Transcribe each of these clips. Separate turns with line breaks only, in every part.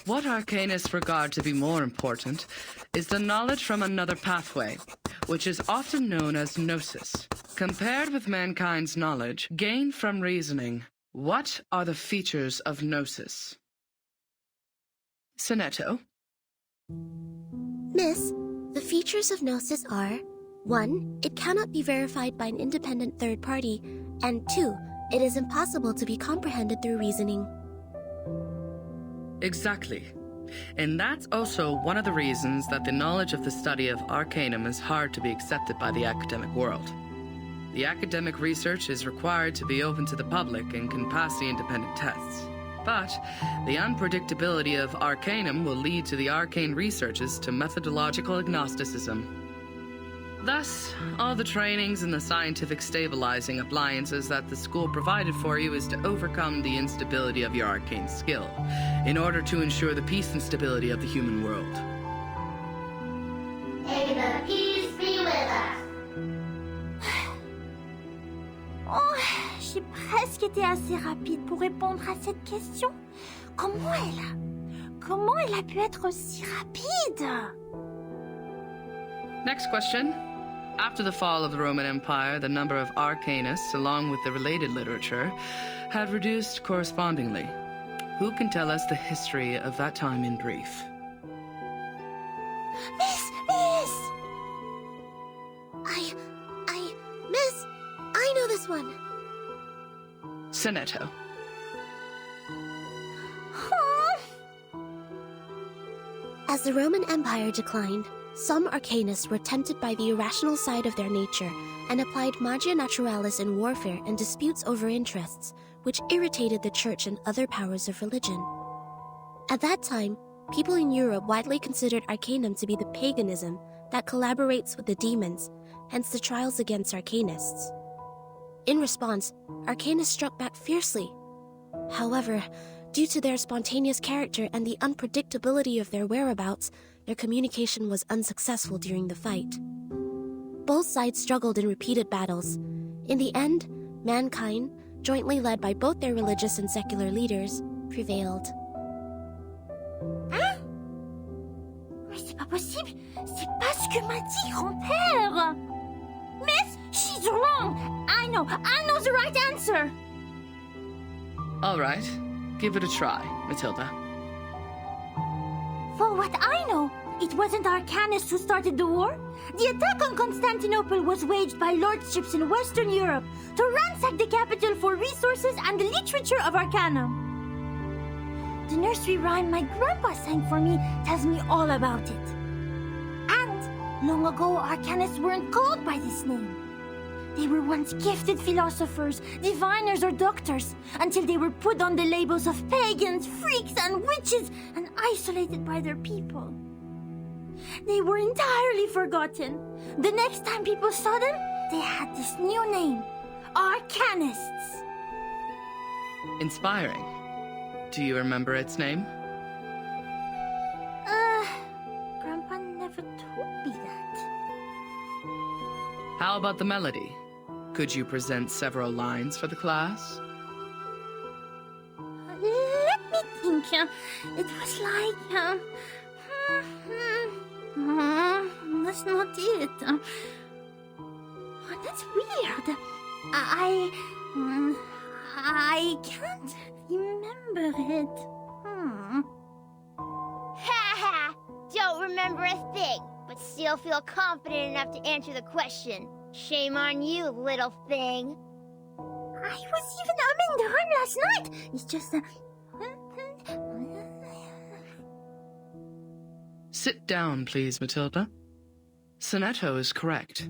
What arcanists regard to be more important is the knowledge from another pathway, which is often known as gnosis. Compared with mankind's knowledge gained from reasoning, what are the features of gnosis? Sonetto?
Miss, the features of gnosis are 1. It cannot be verified by an independent third party, and 2. It is impossible to be comprehended through reasoning.
Exactly. And that's also one of the reasons that the knowledge of the study of arcanum is hard to be accepted by the academic world. The academic research is required to be open to the public and can pass the independent tests. But the unpredictability of arcanum will lead to the arcane researches to methodological agnosticism. Thus, all the trainings and the scientific stabilizing appliances that the school provided for you is to overcome the instability of your arcane skill, in order to ensure the peace and stability of the human world.
May the peace be with us.
Oh, j'ai presque été assez rapide pour répondre à cette question. Comment elle a pu être aussi rapide?
Next question. After the fall of the Roman Empire, the number of arcanists, along with the related literature, had reduced correspondingly. Who can tell us the history of that time in brief?
Miss! Miss, I know this one.
Sonetto.
As the Roman Empire declined, some arcanists were tempted by the irrational side of their nature and applied magia naturalis in warfare and disputes over interests, which irritated the church and other powers of religion. At that time, people in Europe widely considered arcanum to be the paganism that collaborates with the demons, hence the trials against arcanists. In response, arcanists struck back fiercely. However, due to their spontaneous character and the unpredictability of their whereabouts, their communication was unsuccessful during the fight. Both sides struggled in repeated battles. In the end, mankind, jointly led by both their religious and secular leaders, prevailed.
Hein? Mais c'est pas possible! C'est pas ce que m'a dit grand-père! Miss, she's wrong! I know the right answer!
All right. Give it a try, Matilda.
For what I know, it wasn't arcanists who started the war. The attack on Constantinople was waged by lordships in Western Europe to ransack the capital for resources and the literature of arcanum. The nursery rhyme my grandpa sang for me tells me all about it. And long ago, arcanists weren't called by this name. They were once gifted philosophers, diviners, or doctors, until they were put on the labels of pagans, freaks, and witches, and isolated by their people. They were entirely forgotten. The next time people saw them, they had this new name, Arcanists.
Inspiring. Do you remember its name?
Grandpa never told me that.
How about the melody? Could you present several lines for the class?
Let me think. It was like... that's not it. That's weird. I can't remember it.
Ha ha! Don't remember a thing, but still feel confident enough to answer the question. Shame on you, little thing.
I was even umming the rhyme last night. It's just
Sit down, please, Matilda. Sonetto is correct.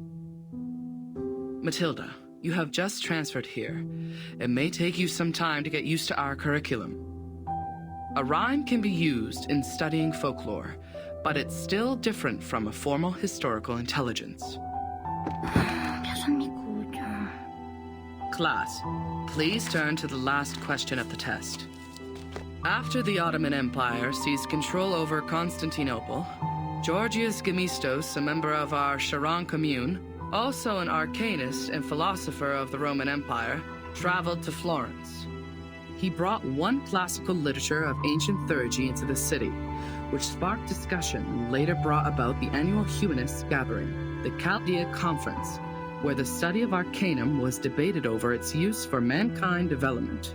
Matilda, you have just transferred here. It may take you some time to get used to our curriculum. A rhyme can be used in studying folklore, but it's still different from a formal historical intelligence.
Personne m'écoute.
Class, please turn to the last question of the test. After the Ottoman Empire seized control over Constantinople, Georgius Gemistos, a member of our Charon commune, also an arcanist and philosopher of the Roman Empire, traveled to Florence. he brought one classical literature of ancient theurgy into the city, which sparked discussion and later brought about the annual humanist gathering, the Chaldea Conference, where the study of Arcanum was debated over its use for mankind development.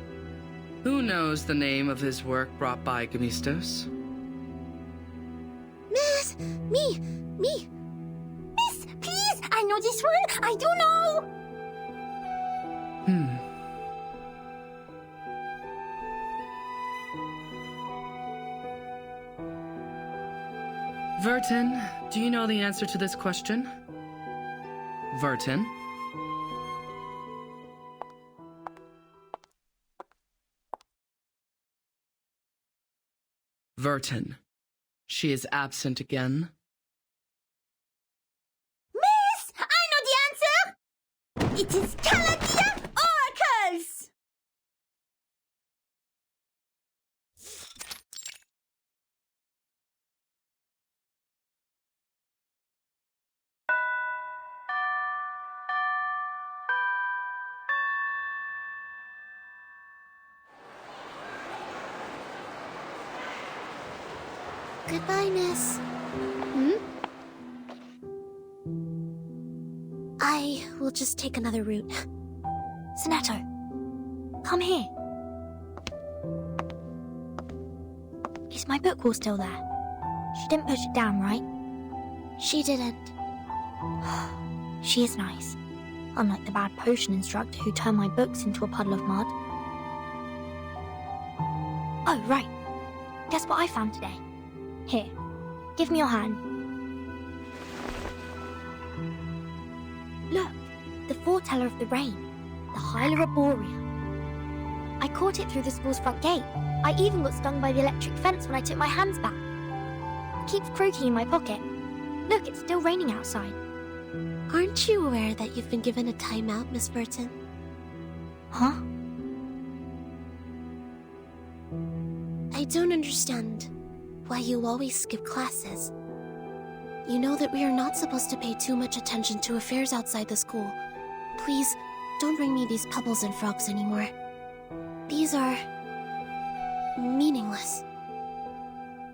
Who knows the name of his work brought by Gemistos?
Miss! Me!
Miss, please! I know this one! I do know!
Vertin, do you know the answer to this question? Vertin? Vertin. She is absent again.
Miss! I know the answer! It is Chaldea Oracles!
Goodbye, miss. I will just take another route.
Sonato, come here. Is my book wall still there? She didn't put it down, right?
She didn't.
She is nice. Unlike the bad potion instructor who turned my books into a puddle of mud. Oh, right. Guess what I found today? Here, give me your hand. Look, the foreteller of the rain, the Hyla Arborea. I caught it through the school's front gate. I even got stung by the electric fence when I took my hands back. It keeps croaking in my pocket. Look, it's still raining outside.
Aren't you aware that you've been given a timeout, Miss Burton?
Huh?
I don't understand why you always skip classes. You know that we are not supposed to pay too much attention to affairs outside the school. Please, don't bring me these pebbles and frogs anymore. These are meaningless.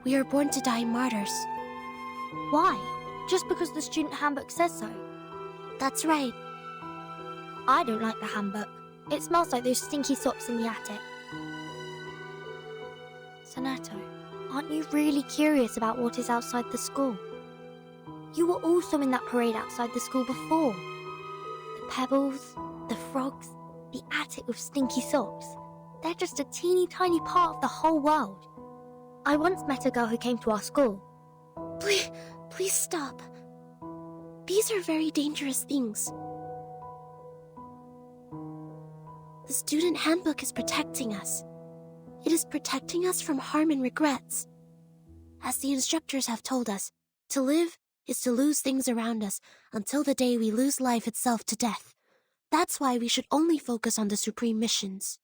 We are born to die martyrs.
Why? Just because the student handbook says so?
That's right.
I don't like the handbook. It smells like those stinky socks in the attic. Sonato, aren't you really curious about what is outside the school? You were also in that parade outside the school before. The pebbles, the frogs, the attic with stinky socks. They're just a teeny tiny part of the whole world. I once met a girl who came to our school.
Please stop. These are very dangerous things. The student handbook is protecting us. It is protecting us from harm and regrets. As the instructors have told us, to live is to lose things around us until the day we lose life itself to death. That's why we should only focus on the supreme missions.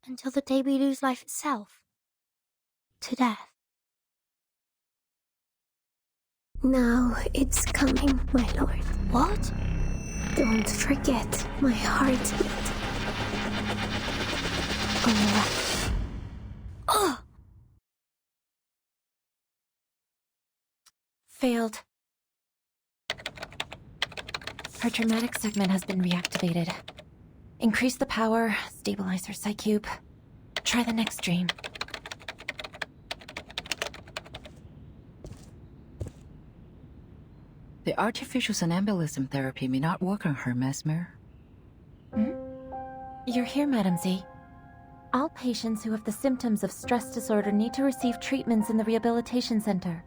Until the day we lose life itself. To death.
Now it's coming, my lord.
What?
Don't forget my heartbeat.
Oh!
Failed. Her traumatic segment has been reactivated. Increase the power, stabilize her psych cube. Try the next dream.
The artificial somnambulism therapy may not work on her, Mesmer.
You're here, Madam Z. All patients who have the symptoms of stress disorder need to receive treatments in the rehabilitation center.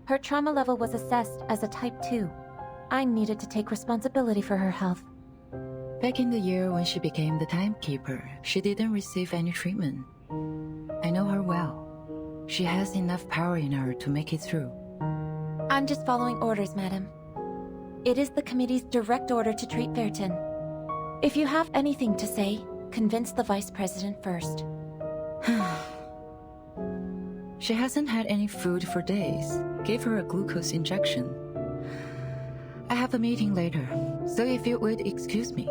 Her trauma level was assessed as a type 2. I needed to take responsibility for her health.
Back in the year when she became the timekeeper, she didn't receive any treatment. I know her well. She has enough power in her to make it through.
I'm just following orders, madam. It is the committee's direct order to treat Vertin. If you have anything to say, convince the vice president first.
She hasn't had any food for days. Gave her a glucose injection. I have a meeting later, so if you would excuse me.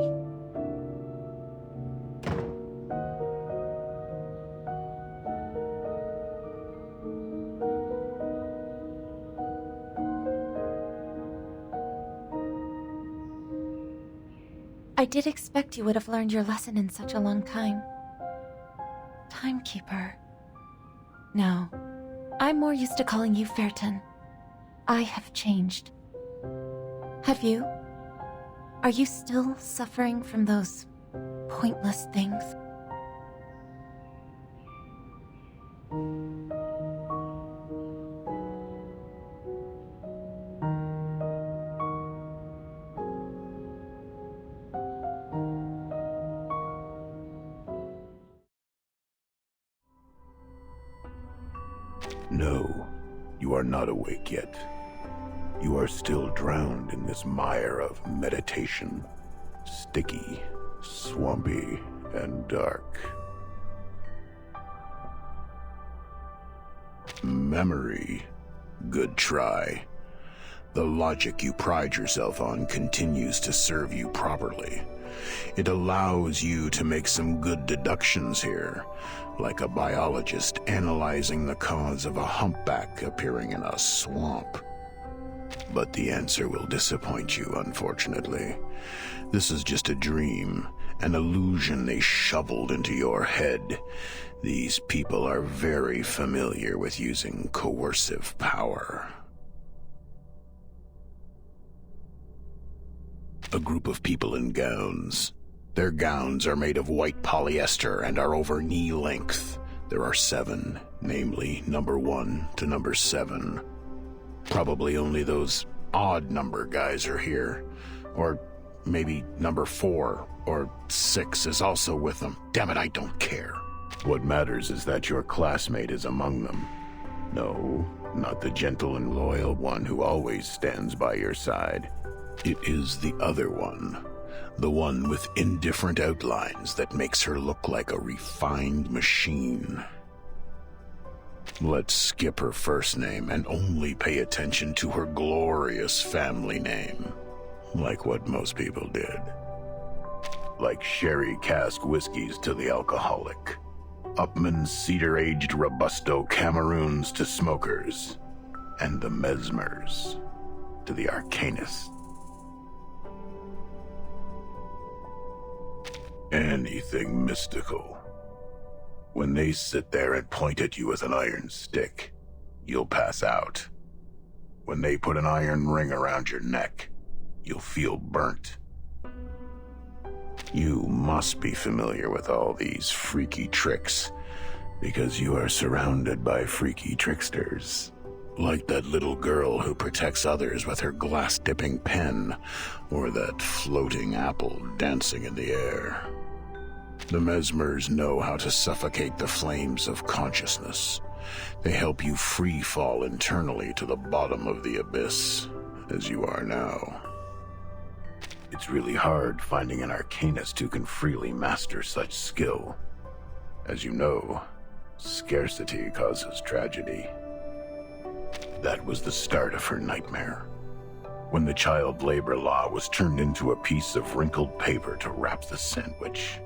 I did expect you would have learned your lesson in such a long time. Timekeeper. No, I'm more used to calling you Fairton. I have changed. Have you? Are you still suffering from those pointless things?
No, you are not awake yet. You are still drowned in this mire of meditation. Sticky, swampy, and dark. Memory. Good try. The logic you pride yourself on continues to serve you properly. It allows you to make some good deductions here, like a biologist analyzing the cause of a humpback appearing in a swamp. But the answer will disappoint you, unfortunately. This is just a dream, an illusion they shoveled into your head. These people are very familiar with using coercive power. A group of people in gowns. Their gowns are made of white polyester and are over knee length. There are 7, namely number 1 to number 7. Probably only those odd number guys are here. Or maybe number 4 or 6 is also with them. Damn it, I don't care. What matters is that your classmate is among them. No, not the gentle and loyal one who always stands by your side. It is the other one. The one with indifferent outlines that makes her look like a refined machine. Let's skip her first name and only pay attention to her glorious family name. Like what most people did. Like sherry cask whiskeys to the alcoholic. Upman's cedar-aged Robusto Cameroons to smokers. And the Mesmers to the Arcanists. Anything mystical. When they sit there and point at you with an iron stick, you'll pass out. When they put an iron ring around your neck, you'll feel burnt. You must be familiar with all these freaky tricks, because you are surrounded by freaky tricksters. Like that little girl who protects others with her glass-dipping pen, or that floating apple dancing in the air. The Mesmers know how to suffocate the flames of consciousness. They help you free fall internally to the bottom of the abyss, as you are now. It's really hard finding an arcanist who can freely master such skill. As you know, scarcity causes tragedy. That was the start of her nightmare. When the child labor law was turned into a piece of wrinkled paper to wrap the sandwich.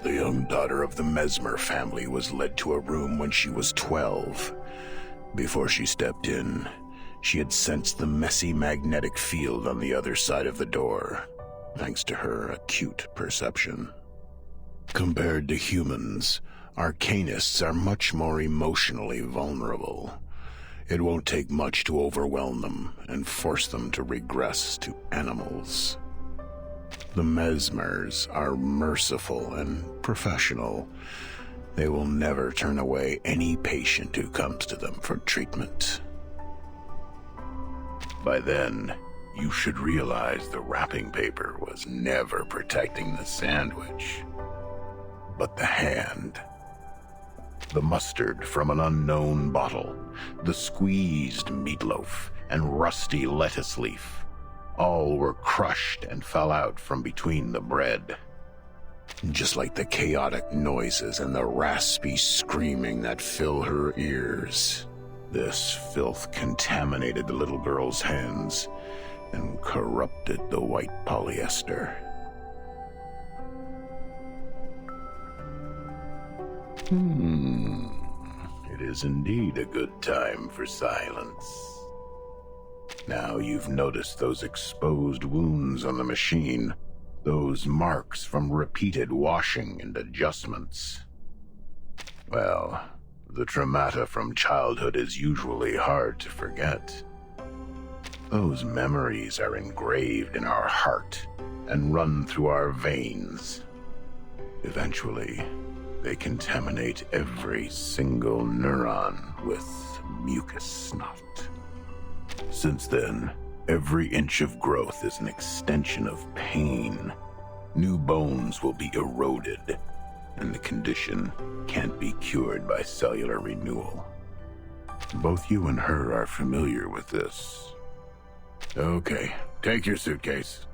The young daughter of the Mesmer family was led to a room when she was 12. Before she stepped in, she had sensed the messy magnetic field on the other side of the door, thanks to her acute perception. Compared to humans, arcanists are much more emotionally vulnerable. It won't take much to overwhelm them and force them to regress to animals. The Mesmers are merciful and professional. They will never turn away any patient who comes to them for treatment. By then, you should realize the wrapping paper was never protecting the sandwich, but the hand. The mustard from an unknown bottle, the squeezed meatloaf, and rusty lettuce leaf. All were crushed and fell out from between the bread. Just like the chaotic noises and the raspy screaming that fill her ears. This filth contaminated the little girl's hands and corrupted the white polyester. It is indeed a good time for silence. Now you've noticed those exposed wounds on the machine. Those marks from repeated washing and adjustments. Well, the traumata from childhood is usually hard to forget. Those memories are engraved in our heart and run through our veins. Eventually, they contaminate every single neuron with mucus snot. Since then, every inch of growth is an extension of pain. New bones will be eroded, and the condition can't be cured by cellular renewal. Both you and her are familiar with this. Okay, take your suitcase.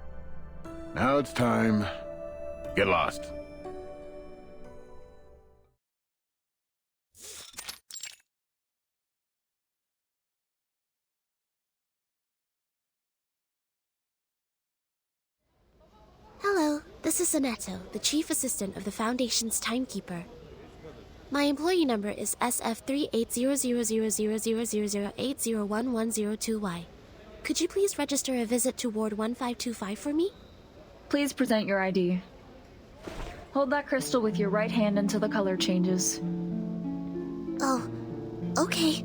Now it's time. Get lost.
Hello, this is Soneto, the Chief Assistant of the Foundation's Timekeeper. My employee number is SF38000000801102Y. Could you please register a visit to Ward 1525 for me?
Please present your ID. Hold that crystal with your right hand until the color changes.
Oh, okay.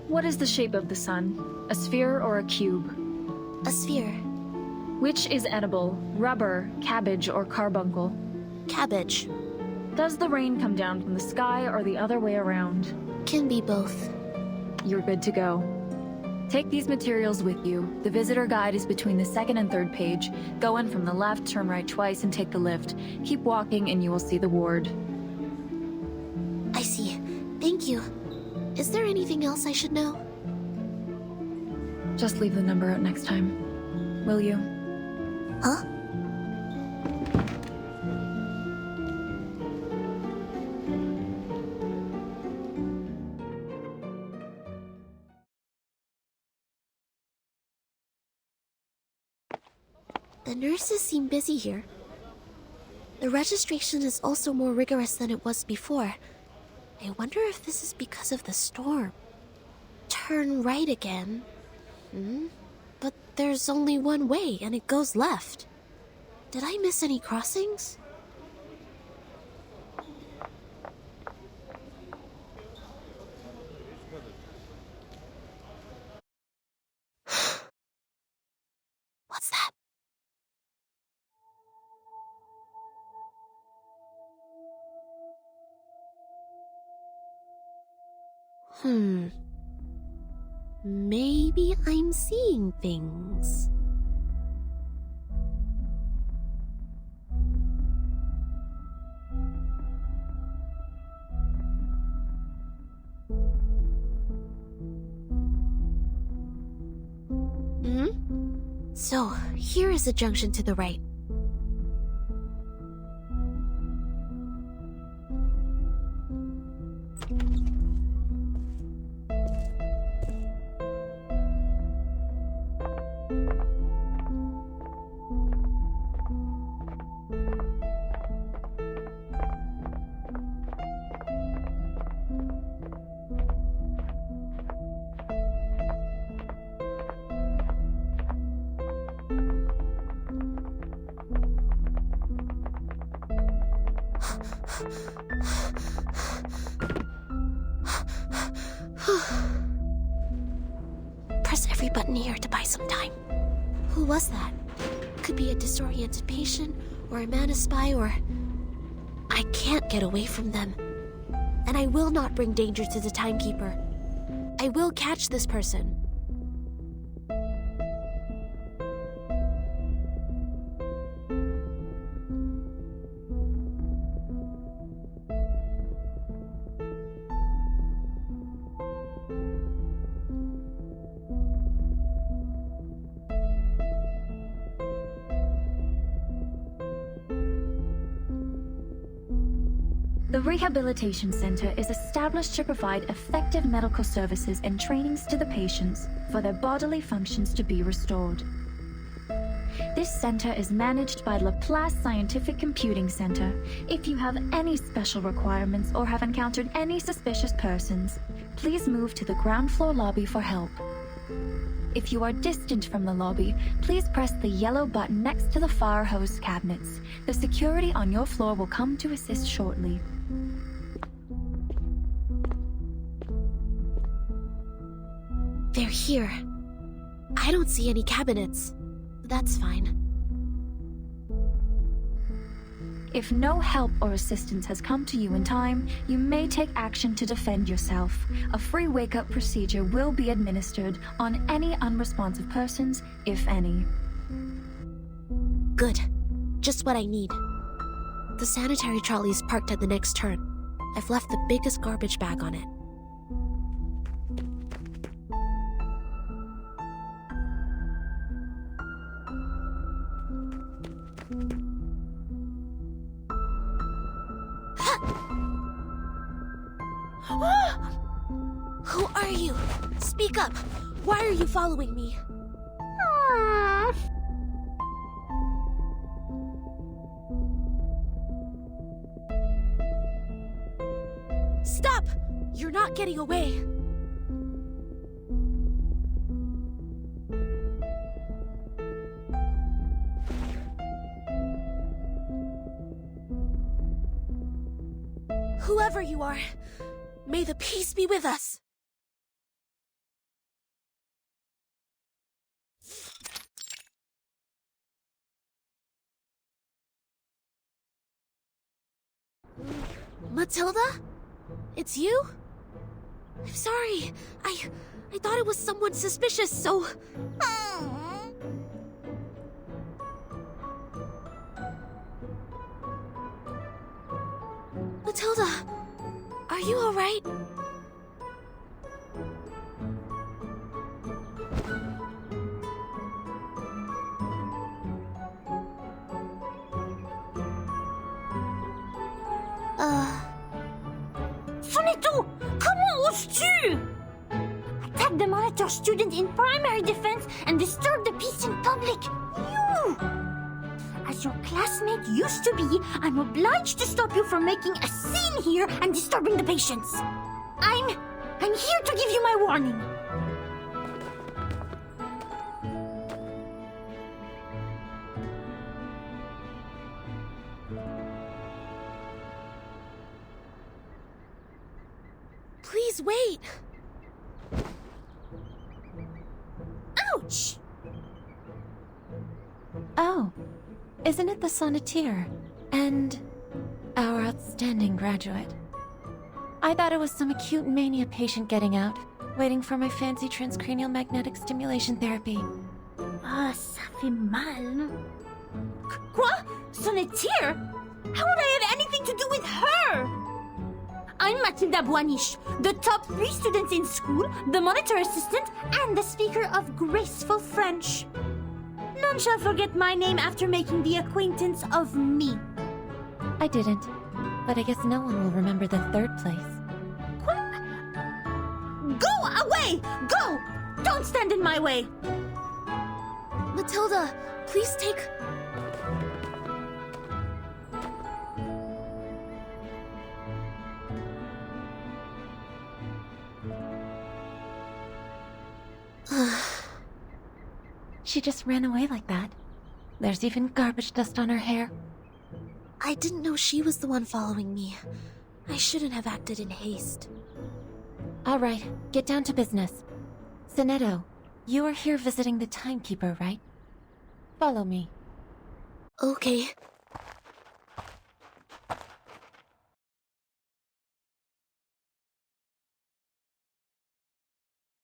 What is the shape of the sun? A sphere or a cube?
A sphere.
Which is edible? Rubber, cabbage, or carbuncle?
Cabbage.
Does the rain come down from the sky or the other way around?
Can be both.
You're good to go. Take these materials with you. The visitor guide is between the second and third page. Go in from the left, turn right twice, and take the lift. Keep walking and you will see the ward.
I see. Thank you. Is there anything else I should know?
Just leave the number out next time. Will you?
Huh? The nurses seem busy here. The registration is also more rigorous than it was before. I wonder if this is because of the storm. Turn right again. But there's only one way, and it goes left. Did I miss any crossings? What's that? Maybe I'm seeing things. So, here is the junction to the right. Press every button here to buy some time. Who was that? Could be a disoriented patient, or a man spy, or... I can't get away from them. And I will not bring danger to the Timekeeper. I will catch this person.
The Rehabilitation Center is established to provide effective medical services and trainings to the patients for their bodily functions to be restored. This center is managed by Laplace Scientific Computing Center. If you have any special requirements or have encountered any suspicious persons, please move to the ground floor lobby for help. If you are distant from the lobby, please press the yellow button next to the fire hose cabinets. The security on your floor will come to assist shortly.
They're here. I don't see any cabinets. That's fine.
If no help or assistance has come to you in time, you may take action to defend yourself. A free wake-up procedure will be administered on any unresponsive persons, if any.
Good. Just what I need. The sanitary trolley is parked at the next turn. I've left the biggest garbage bag on it. Who are you? Speak up. Why are you following me? Stop! You're not getting away. Whoever you are, may the peace be with us. Matilda? It's you? I'm sorry. I thought it was someone suspicious, so... Matilda, are you alright?
Sonetto! Comment oses-tu? Attack the monitor student in primary defense and disturb the peace in public. You! As your classmate used to be, I'm obliged to stop you from making a scene here and disturbing the patients. I'm here to give you my warning.
Please wait.
Ouch!
Oh, isn't it the sonneteer? And our outstanding graduate. I thought it was some acute mania patient getting out, waiting for my fancy transcranial magnetic stimulation therapy.
Ah, ça fait mal, non? Quoi? Sonneteer? How would I have anything to do with her? I'm Matilda Boaniche, the top 3 students in school, the monitor assistant, and the speaker of graceful French. None shall forget my name after making the acquaintance of me.
I didn't, but I guess no one will remember the 3rd place.
What? Go away! Go! Don't stand in my way!
Matilda, please take...
She just ran away like that. There's even garbage dust on her hair.
I didn't know she was the one following me. I shouldn't have acted in haste.
All right, get down to business. Sonetto, you are here visiting the timekeeper, right? Follow me.
Okay.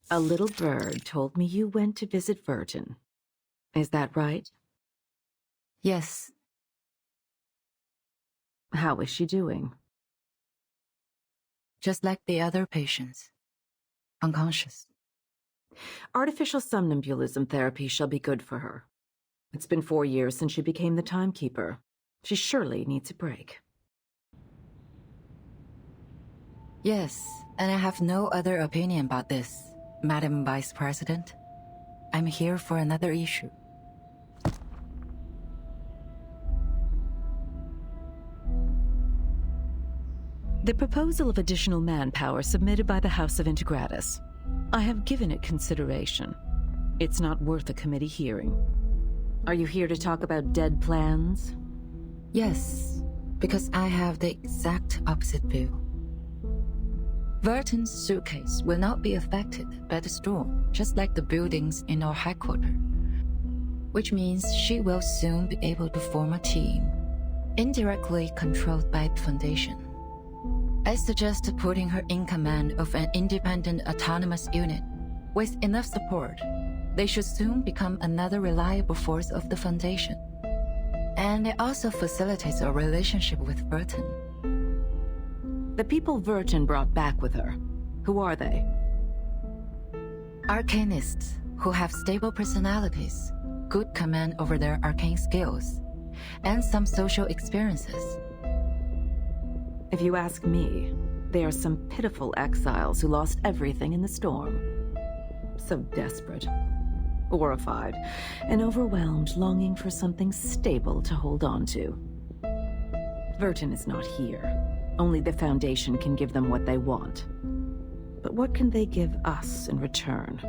A little bird told me you went to visit Virgin. Is that right?
Yes.
How is she doing?
Just like the other patients. Unconscious.
Artificial somnambulism therapy shall be good for her. It's been 4 years since she became the timekeeper. She surely needs a break.
Yes, and I have no other opinion about this, Madam Vice President. I'm here for another issue.
The proposal of additional manpower submitted by the House of Integratus. I have given it consideration. It's not worth a committee hearing. Are you here to talk about dead plans?
Yes, because I have the exact opposite view. Verton's suitcase will not be affected by the storm, just like the buildings in our headquarters. Which means she will soon be able to form a team, indirectly controlled by the Foundation. I suggest putting her in command of an independent autonomous unit. With enough support, they should soon become another reliable force of the Foundation. And it also facilitates a relationship with Verton.
The people Verton brought back with her, who are they?
Arcanists who have stable personalities, good command over their arcane skills, and some social experiences.
If you ask me, they are some pitiful exiles who lost everything in the storm. So desperate, horrified, and overwhelmed, longing for something stable to hold on to. Verton is not here. Only the Foundation can give them what they want. But what can they give us in return?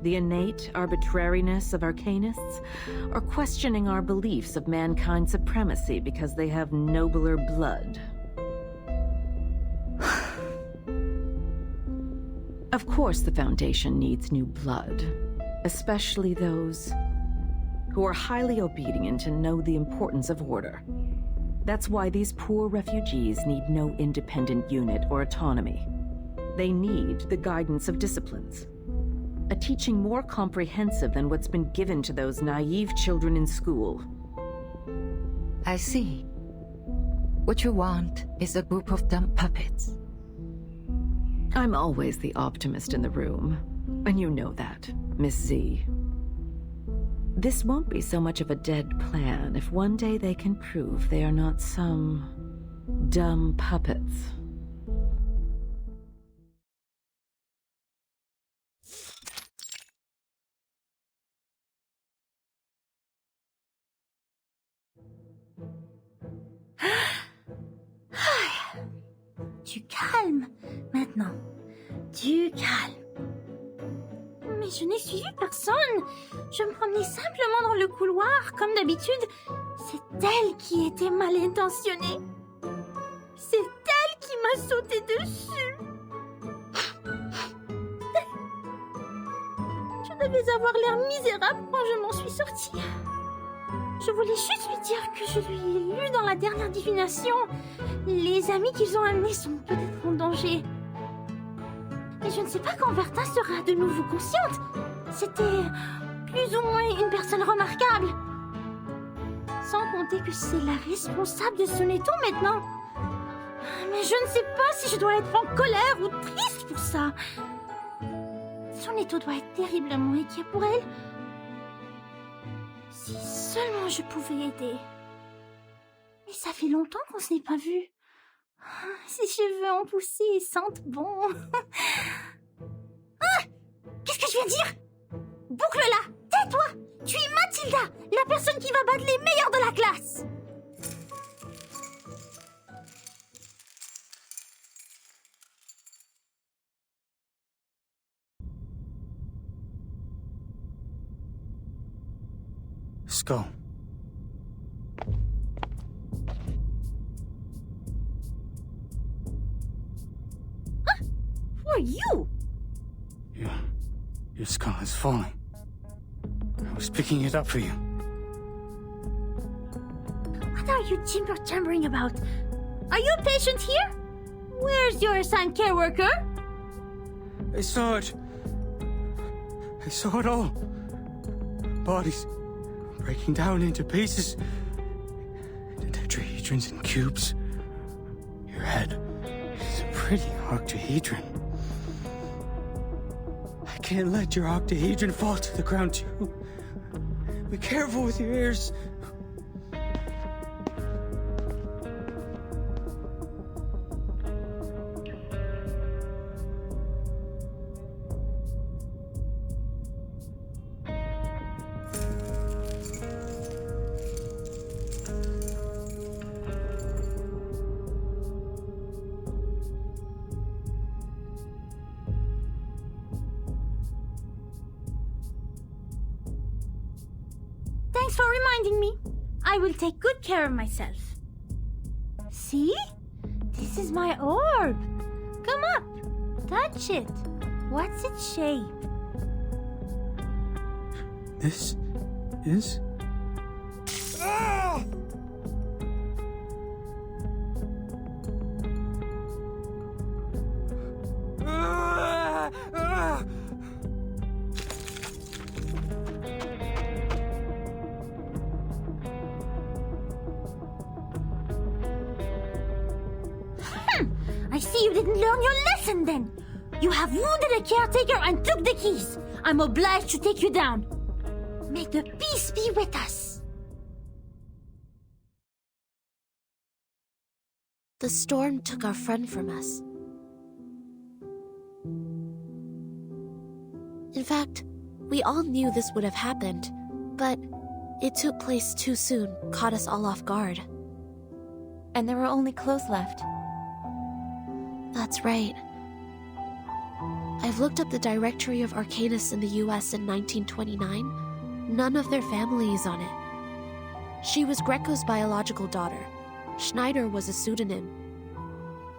The innate arbitrariness of Arcanists, or questioning our beliefs of mankind's supremacy because they have nobler blood? Of course the Foundation needs new blood, especially those who are highly obedient and know the importance of order. That's why these poor refugees need no independent unit or autonomy. They need the guidance of disciplines. A teaching more comprehensive than what's been given to those naive children in school.
I see. What you want is a group of dumb puppets.
I'm always the optimist in the room, and you know that, Miss Z. This won't be so much of a dead plan if one day they can prove they are not some dumb puppets.
Du calme, maintenant. Du calme. Mais je n'ai suivi personne. Je me promenais simplement dans le couloir, comme d'habitude. C'est elle qui était mal intentionnée. C'est elle qui m'a sauté dessus. Je devais avoir l'air misérable quand je m'en suis sortie. Je voulais juste lui dire que je lui ai lu dans la dernière divination. Les amis qu'ils ont amenés sont peut-être en danger. Mais je ne sais pas quand Verta sera de nouveau consciente. C'était plus ou moins une personne remarquable. Sans compter que c'est la responsable de son étau maintenant. Mais je ne sais pas si je dois être en colère ou triste pour ça. Son étau doit être terriblement inquiet pour elle. Si seulement je pouvais aider. Mais ça fait longtemps qu'on ne s'est pas vu. Ses cheveux ont poussé et sentent bon. Ah! Qu'est-ce que je viens de dire? Boucle-la! Tais-toi! Tu es Mathilda, la personne qui va battre les meilleurs de la classe!
Skull.
Who are you?
Your skull is falling. I was picking it up for you.
What are you jibber-jabbering about? Are you a patient here? Where's your assigned care worker?
I saw it. I saw it all. Bodies breaking down into pieces. The tetrahedrons in cubes. Your head is a pretty octahedron. I can't let your octahedron fall to the ground too. Be careful with your ears.
for reminding me. I will take good care of myself. See? This is my orb. Come up. Touch it. What's its shape?
This is...
I see you didn't learn your lesson then. You have wounded a caretaker and took the keys. I'm obliged to take you down. May the peace be with us.
The storm took our friend from us. In fact, we all knew this would have happened, but it took place too soon, caught us all off guard.
And there were only clothes left.
That's right. I've looked up the directory of Arcanists in the US in 1929. None of their family is on it. She was Greco's biological daughter. Schneider was a pseudonym.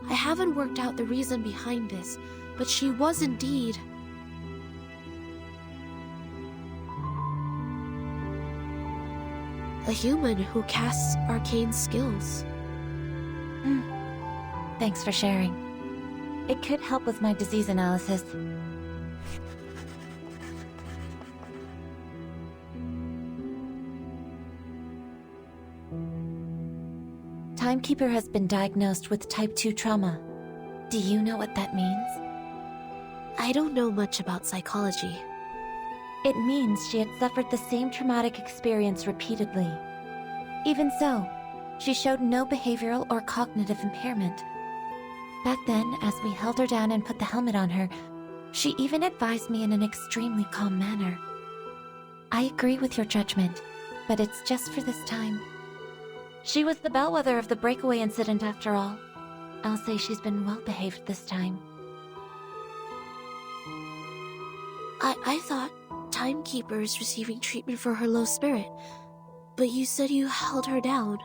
I haven't worked out the reason behind this, but she was indeed... a human who casts arcane skills.
Thanks for sharing. It could help with my disease analysis. Timekeeper has been diagnosed with type 2 trauma. Do you know what that means?
I don't know much about psychology.
It means she had suffered the same traumatic experience repeatedly. Even so, she showed no behavioral or cognitive impairment. Back then, as we held her down and put the helmet on her, she even advised me in an extremely calm manner. I agree with your judgment, but it's just for this time. She was the bellwether of the breakaway incident after all. I'll say she's been well behaved this time.
I thought Timekeeper is receiving treatment for her low spirit, but you said you held her down.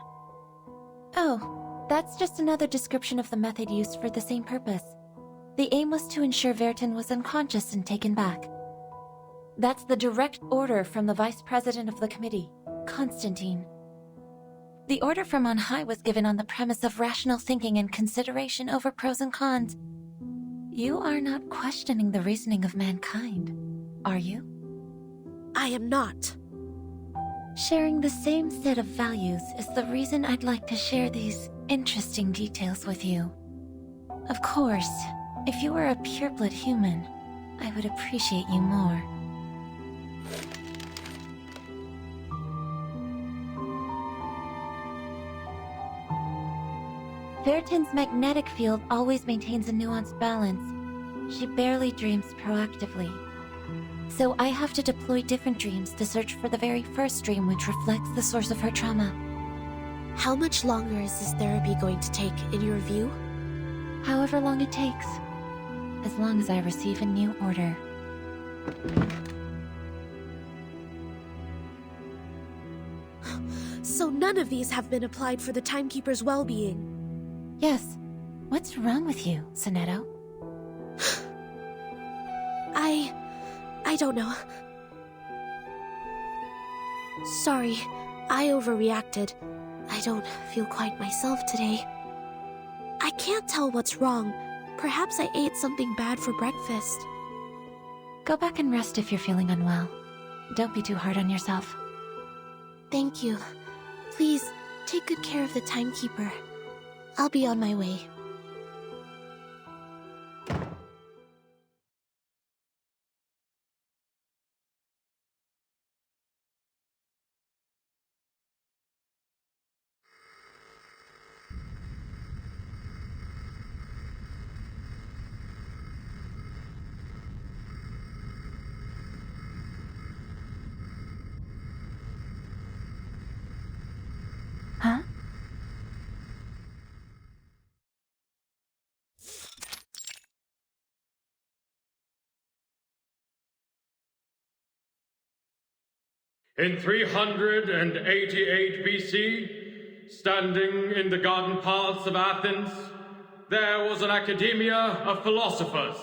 Oh, that's just another description of the method used for the same purpose. The aim was to ensure Vertin was unconscious and taken back. That's the direct order from the vice president of the committee, Constantine. The order from on high was given on the premise of rational thinking and consideration over pros and cons. You are not questioning the reasoning of mankind, are you?
I am not.
Sharing the same set of values is the reason I'd like to share these interesting details with you. Of course, if you were a pureblood human, I would appreciate you more. Vertin's magnetic field always maintains a nuanced balance. She barely dreams proactively. So I have to deploy different dreams to search for the very first dream which reflects the source of her trauma.
How much longer is this therapy going to take, in your view?
However long it takes. As long as I receive a new order.
So none of these have been applied for the Timekeeper's well-being?
Yes. What's wrong with you, Sonetto?
I don't know. Sorry, I overreacted. I don't feel quite myself today. I can't tell what's wrong. Perhaps I ate something bad for breakfast.
Go back and rest if you're feeling unwell. Don't be too hard on yourself.
Thank you. Please, take good care of the Timekeeper. I'll be on my way.
Huh?
In 388 BC, standing in the garden paths of Athens, there was an academia of philosophers.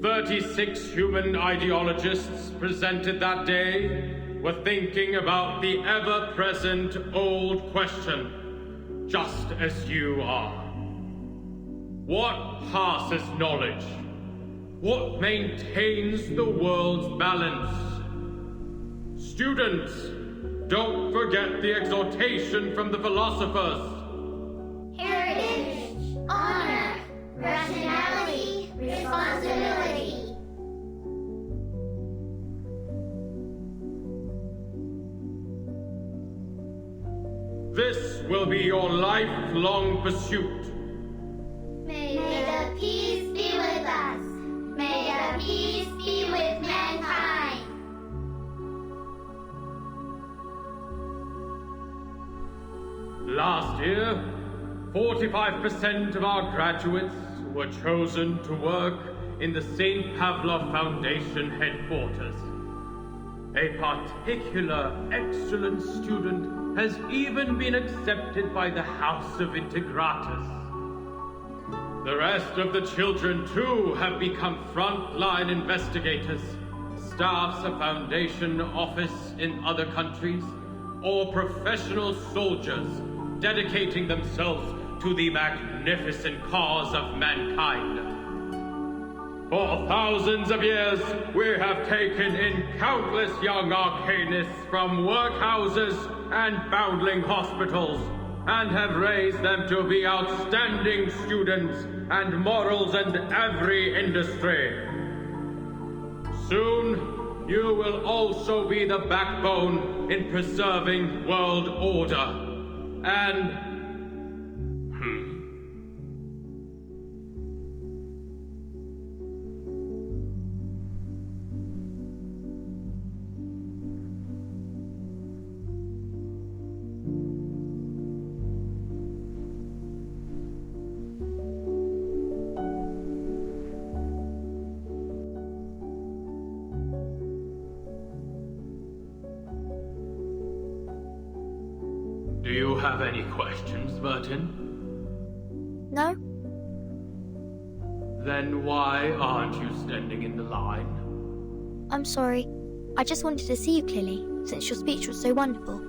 36 human ideologists presented that day were thinking about the ever-present old question, just as you are. What passes knowledge? What maintains the world's balance? Students, don't forget the exhortation from the philosophers.
Heritage, honor, rationality, responsibility.
This will be your lifelong pursuit.
May the peace be with us. May the peace be with mankind.
Last year, 45% of our graduates were chosen to work in the St. Pavlov Foundation headquarters. A particular excellent student has even been accepted by the House of Integratus. The rest of the children, too, have become frontline investigators, staffs of Foundation office in other countries, or professional soldiers dedicating themselves to the magnificent cause of mankind. For thousands of years, we have taken in countless young arcanists from workhouses and foundling hospitals, and have raised them to be outstanding students and models in every industry. Soon, you will also be the backbone in preserving world order. And... Do you have any questions, Burton?
No?
Then why aren't you standing in the line?
I'm sorry. I just wanted to see you clearly, since your speech was so wonderful.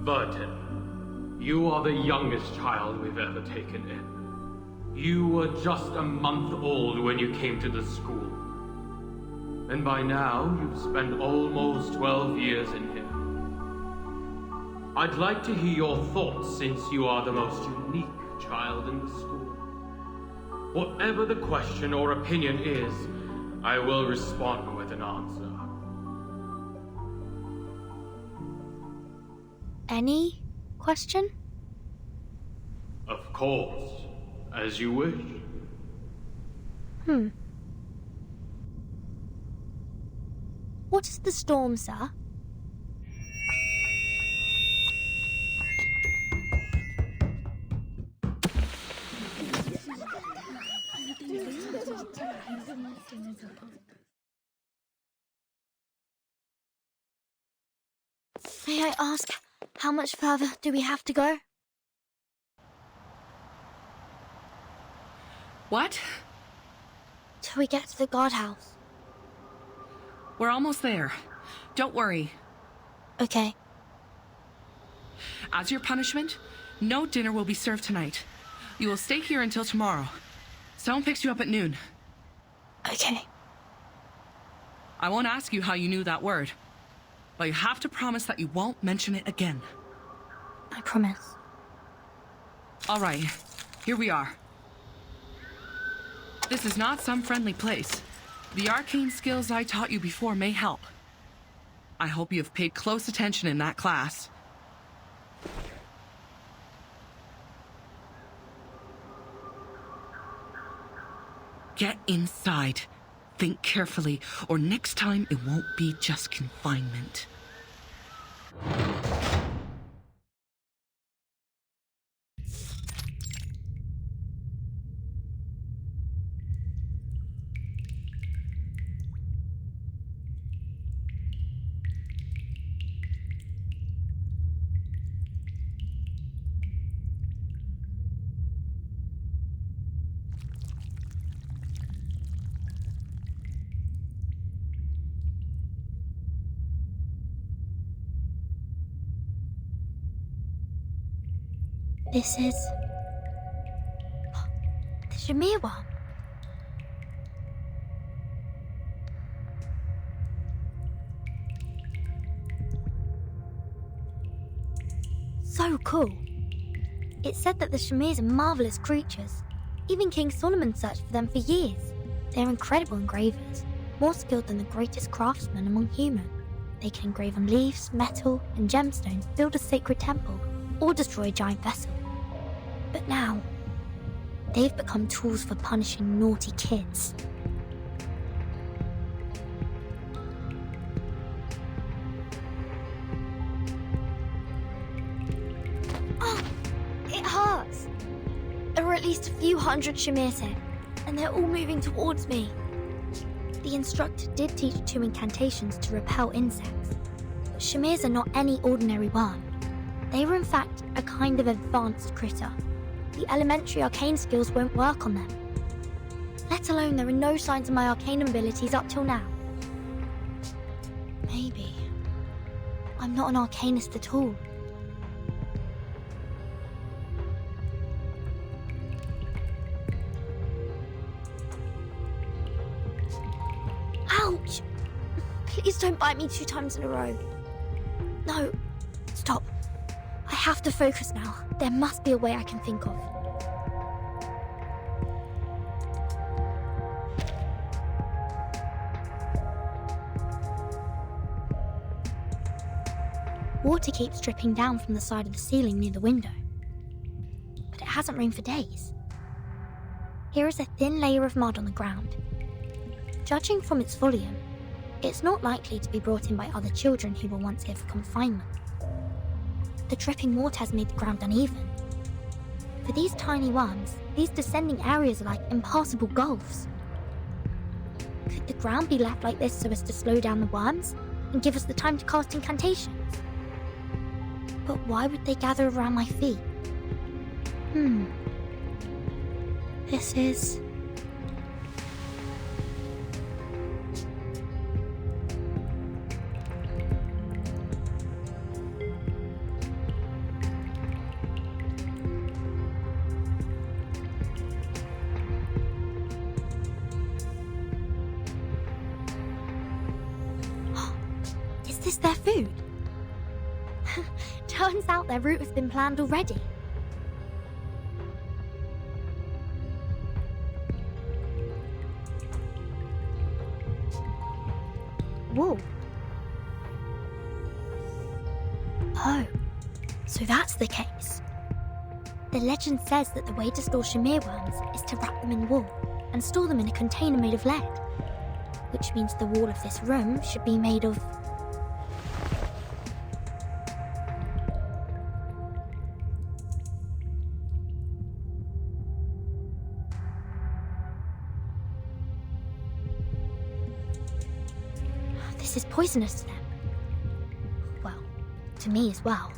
Burton, you are the youngest child we've ever taken in. You were just a month old when you came to the school. And by now, you've spent almost 12 years in here. I'd like to hear your thoughts since you are the most unique child in the school. Whatever the question or opinion is, I will respond with an answer.
Any question?
Of course. As you wish.
What is the storm, sir? May I ask, how much further do we have to go?
What?
Till we get to the guardhouse.
We're almost there. Don't worry.
Okay.
As your punishment, no dinner will be served tonight. You will stay here until tomorrow. Someone picks you up at noon.
Okay.
I won't ask you how you knew that word, but you have to promise that you won't mention it again.
I promise.
All right, here we are. This is not some friendly place. The arcane skills I taught you before may help. I hope you have paid close attention in that class. Get inside. Think carefully, or next time it won't be just confinement.
This is... the Shamir one. So cool. It said that the Shamirs are marvelous creatures. Even King Solomon searched for them for years. They're incredible engravers, more skilled than the greatest craftsmen among humans. They can engrave on leaves, metal, and gemstones, build a sacred temple, or destroy a giant vessel. But now, they've become tools for punishing naughty kids. Oh, it hurts. There are at least a few hundred Shamirs here, and they're all moving towards me. The instructor did teach 2 incantations to repel insects, but Shamirs are not any ordinary one. They were in fact a kind of advanced critter. The elementary arcane skills won't work on them. Let alone there are no signs of my arcane abilities up till now. Maybe I'm not an arcanist at all. Ouch! Please don't bite me 2 times in a row. No, stop. I have to focus now. There must be a way I can think of. Water keeps dripping down from the side of the ceiling near the window. But it hasn't rained for days. Here is a thin layer of mud on the ground. Judging from its volume, it's not likely to be brought in by other children who were once here for confinement. The dripping water has made the ground uneven. For these tiny worms, these descending areas are like impassable gulfs. Could the ground be left like this so as to slow down the worms and give us the time to cast incantations? But why would they gather around my feet? This is... Is this their food? Turns out their route has been planned already. Whoa. Oh, so that's the case. The legend says that the way to store Shamir worms is to wrap them in wool and store them in a container made of lead, which means the wall of this room should be made of... This is poisonous to them. Well, to me as well.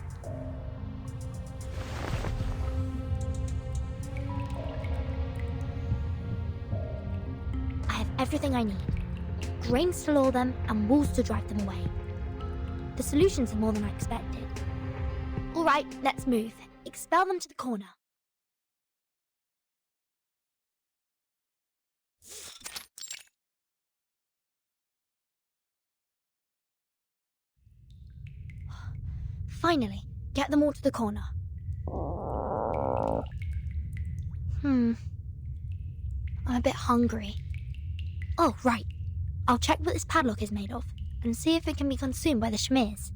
I have everything I need. Grains to lure them and walls to drive them away. The solutions are more than I expected. All right, let's move. Expel them to the corner. Finally, get them all to the corner. I'm a bit hungry. Oh, right. I'll check what this padlock is made of and see if it can be consumed by the Shamirs.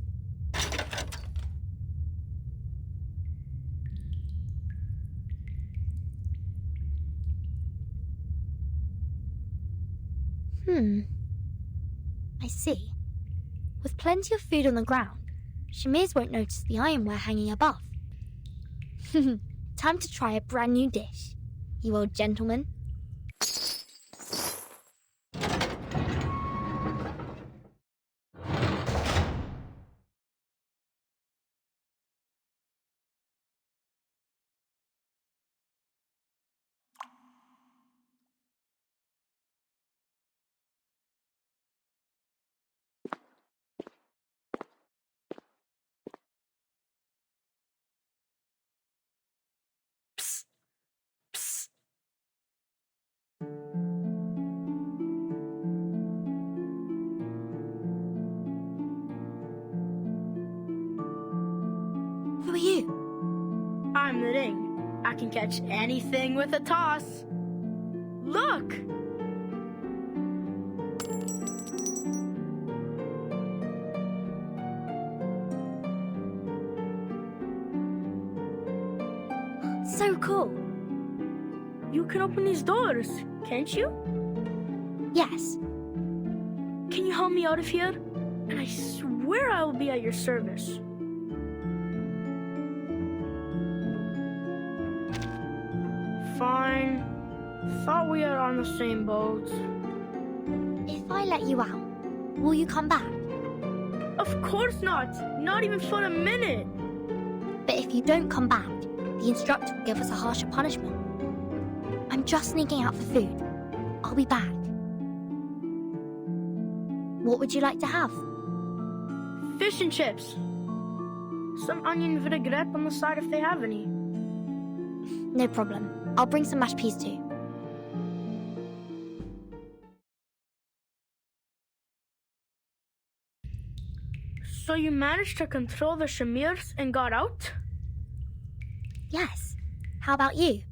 I see. With plenty of food on the ground, Shamirs won't notice the ironware hanging above. Time to try a brand new dish, you old gentleman.
are you?
I'm the Ring. I can catch anything with a toss. Look!
So cool.
You can open these doors, can't you?
Yes.
Can you help me out of here? And I swear I will be at your service. Fine. Thought we are on the same boat.
If I let you out, will you come back?
Of course not. Not even for a minute.
But if you don't come back, the instructor will give us a harsher punishment. I'm just sneaking out for food. I'll be back. What would you like to have?
Fish and chips. Some onion vinaigrette on the side if they have any.
No problem. I'll bring some mashed peas too.
So you managed to control the Shamirs and got out?
Yes. How about you?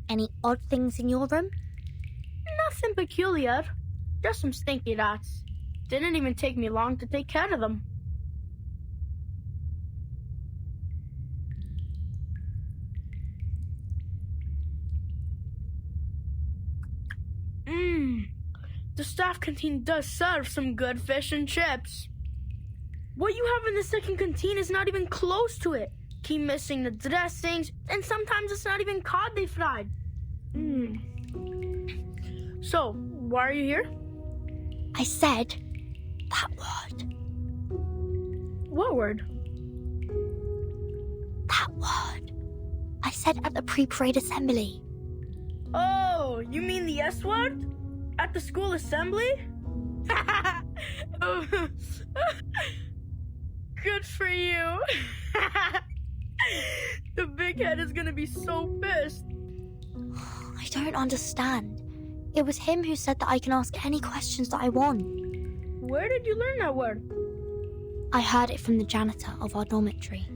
Any odd things in your room?
Nothing peculiar. Just some stinky rats. Didn't even take me long to take care of them. The staff canteen does serve some good fish and chips. What you have in the second canteen is not even close to it. Keep missing the dressings, and sometimes it's not even cod they fried. So, why are you here?
I said that word.
What word?
That word. I said at the pre-parade assembly.
Oh, you mean the S word? At the school assembly? Good for you. The big head is gonna be so pissed.
I don't understand. It was him who said that I can ask any questions that I want.
Where did you learn that word?
I heard it from the janitor of our dormitory.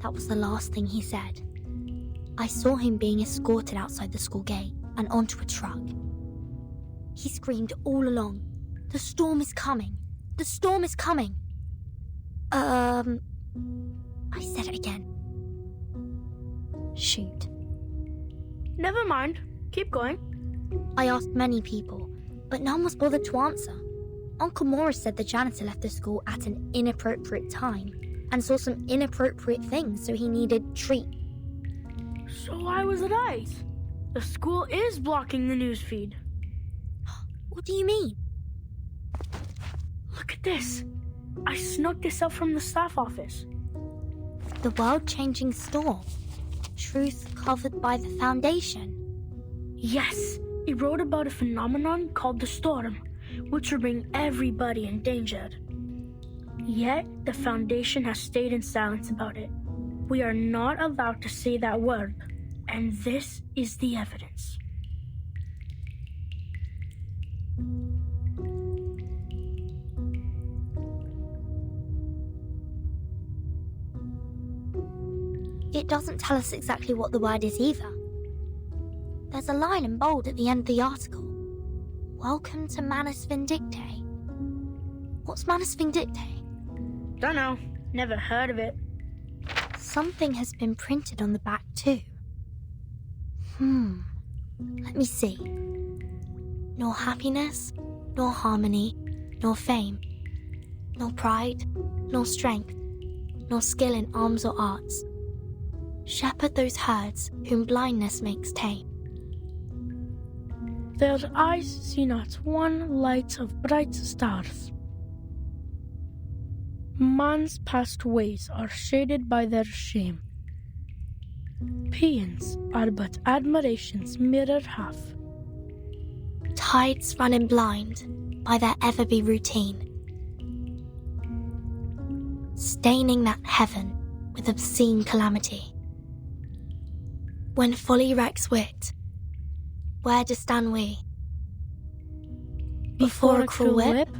That was the last thing he said. I saw him being escorted outside the school gate and onto a truck. He screamed all along, "The storm is coming! The storm is coming!" I said it again. Shoot.
Never mind. Keep going.
I asked many people, but none was bothered to answer. Uncle Morris said the janitor left the school at an inappropriate time and saw some inappropriate things, so he needed treat.
So I was right. The school is blocking the newsfeed.
What do you mean?
Look at this. I snuck this up from the staff office.
The world-changing storm. Truth covered by the Foundation.
Yes, it wrote about a phenomenon called the storm, which will bring everybody in danger. Yet, the Foundation has stayed in silence about it. We are not allowed to say that word, and this is the evidence.
It doesn't tell us exactly what the word is either. There's a line in bold at the end of the article. Welcome to Manus Vindictae. What's Manus Vindictae?
Dunno. Never heard of it.
Something has been printed on the back too. Let me see. Nor happiness, nor harmony, nor fame, nor pride, nor strength, nor skill in arms or arts. Shepherd those herds whom blindness makes tame.
Their eyes see not one light of bright stars. Man's past ways are shaded by their shame. Paeans are but admiration's mirror half.
Tides running blind by their ever-be routine, staining that heaven with obscene calamity. When folly wrecks wit, where do stand we? Before a cruel whip,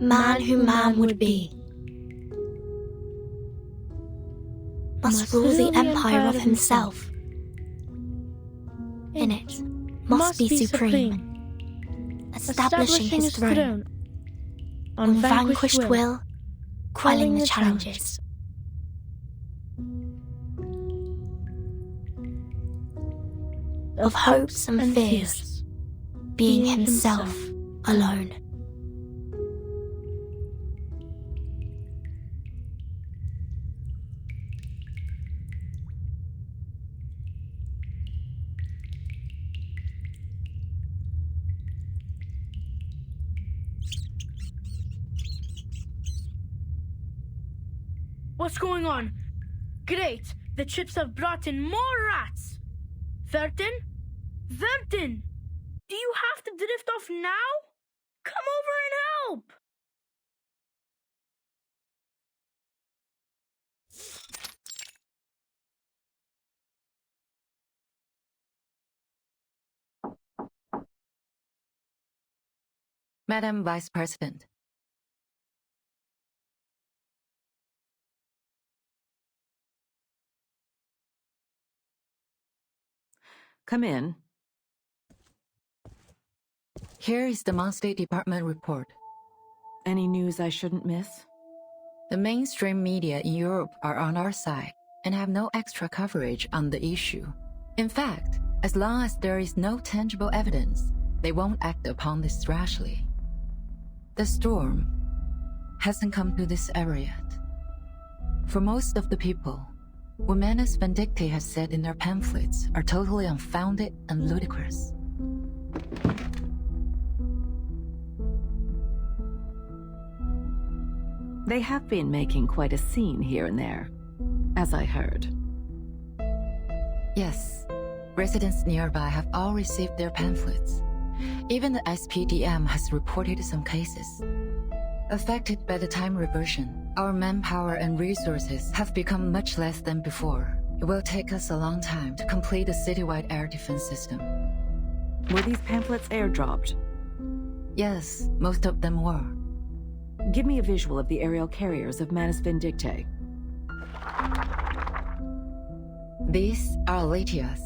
man who man would be. must rule the empire of himself. In it, must be supreme, establishing his throne, on vanquished will, quelling the challenges. Of hopes and fears, being himself alone.
What's going on? Great! The chips have brought in more rats! Vertin? Vertin! Do you have to drift off now? Come over and help!
Madam Vice President.
Come in.
Here is the monthly department report.
Any news I shouldn't miss?
The mainstream media in Europe are on our side and have no extra coverage on the issue. In fact, as long as there is no tangible evidence, they won't act upon this rashly. The storm hasn't come to this area yet. For most of the people, what Manus Vindictae has said in their pamphlets are totally unfounded and ludicrous.
They have been making quite a scene here and there, as I heard.
Yes, residents nearby have all received their pamphlets. Even the SPDM has reported some cases. Affected by the time reversion, our manpower and resources have become much less than before. It will take us a long time to complete a citywide air defense system.
Were these pamphlets airdropped?
Yes, most of them were.
Give me a visual of the aerial carriers of Manus Vindictae.
These are Litias.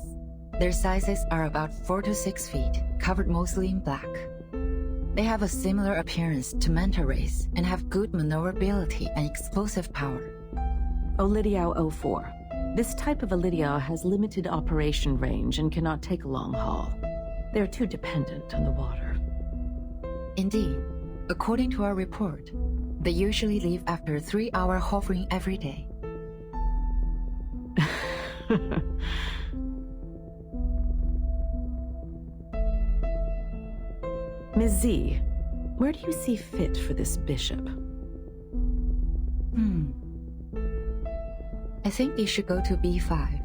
Their sizes are about 4 to 6 feet, covered mostly in black. They have a similar appearance to manta rays and have good maneuverability and explosive power.
Olidiao 04. This type of Olidiao has limited operation range and cannot take a long haul. They are too dependent on the water.
Indeed. According to our report, they usually leave after a 3-hour hovering every day.
Ms. Z, where do you see fit for this bishop?
I think you should go to B5.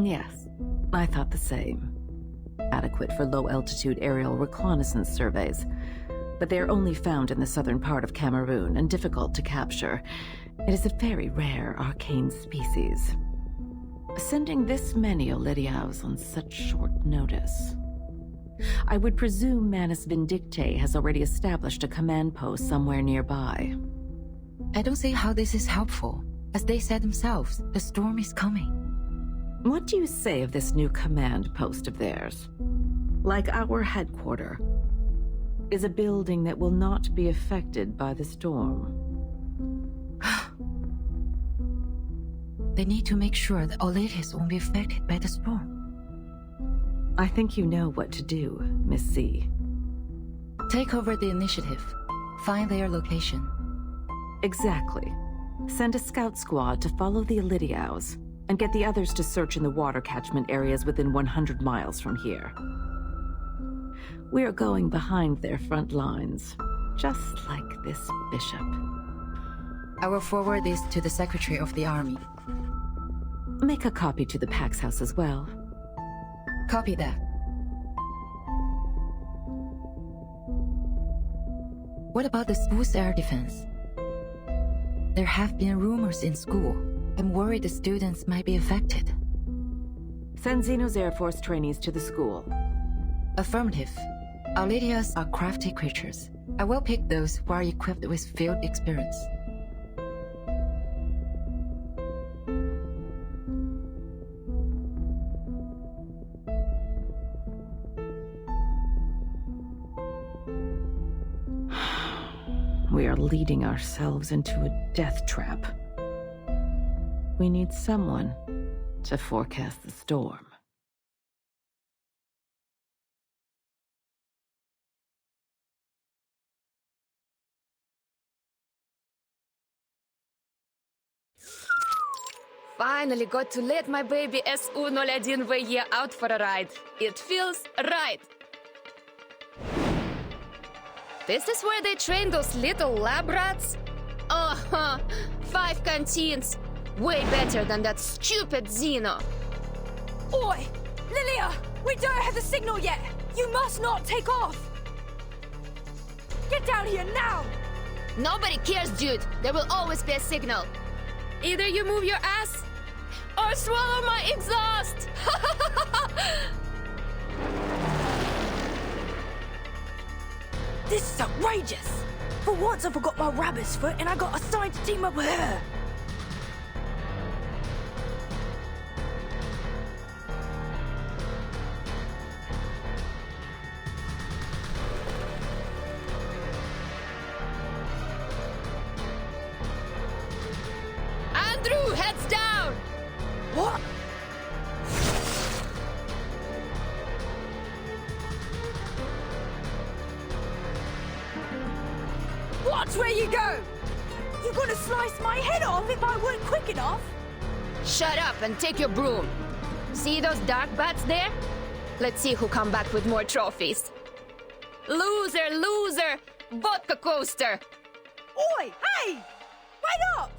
Yes, I thought the same. Adequate for low-altitude aerial reconnaissance surveys, but they are only found in the southern part of Cameroon and difficult to capture. It is a very rare arcane species. Sending this many Olidiaos on such short notice. I would presume Manus Vindictae has already established a command post somewhere nearby.
I don't see how this is helpful. As they said themselves, the storm is coming.
What do you say of this new command post of theirs? Like our headquarters, is a building that will not be affected by the storm.
They need to make sure that Olidias won't be affected by the storm.
I think you know what to do, Miss C.
Take over the initiative. Find their location.
Exactly. Send a scout squad to follow the Olidiaos, and get the others to search in the water catchment areas within 100 miles from here. We are going behind their front lines, just like this bishop.
I will forward this to the Secretary of the Army.
Make a copy to the Pax House as well.
Copy that. What about the school's air defense? There have been rumors in school. I'm worried the students might be affected.
Send Xeno's Air Force trainees to the school.
Affirmative. Olidias are crafty creatures. I will pick those who are equipped with field experience.
We are leading ourselves into a death trap. We need someone to forecast the storm.
Finally got to let my baby S101VE out for a ride. It feels right. This is where they train those little lab rats? Oh, 5 canteens. Way better than that stupid Xeno.
Oi! Lilia! We don't have the signal yet! You must not take off! Get down here now!
Nobody cares, dude. There will always be a signal. Either you move your ass or swallow my exhaust!
This is outrageous! For once I forgot my rabbit's foot and I got assigned to team up with her!
Andrew, heads down!
What? Watch where you go! You're gonna slice my head off if I weren't quick enough!
Shut up and take your broom. See those dark bats there? Let's see who come back with more trophies. Loser, loser! Vodka coaster!
Oi! Hey! Wait up!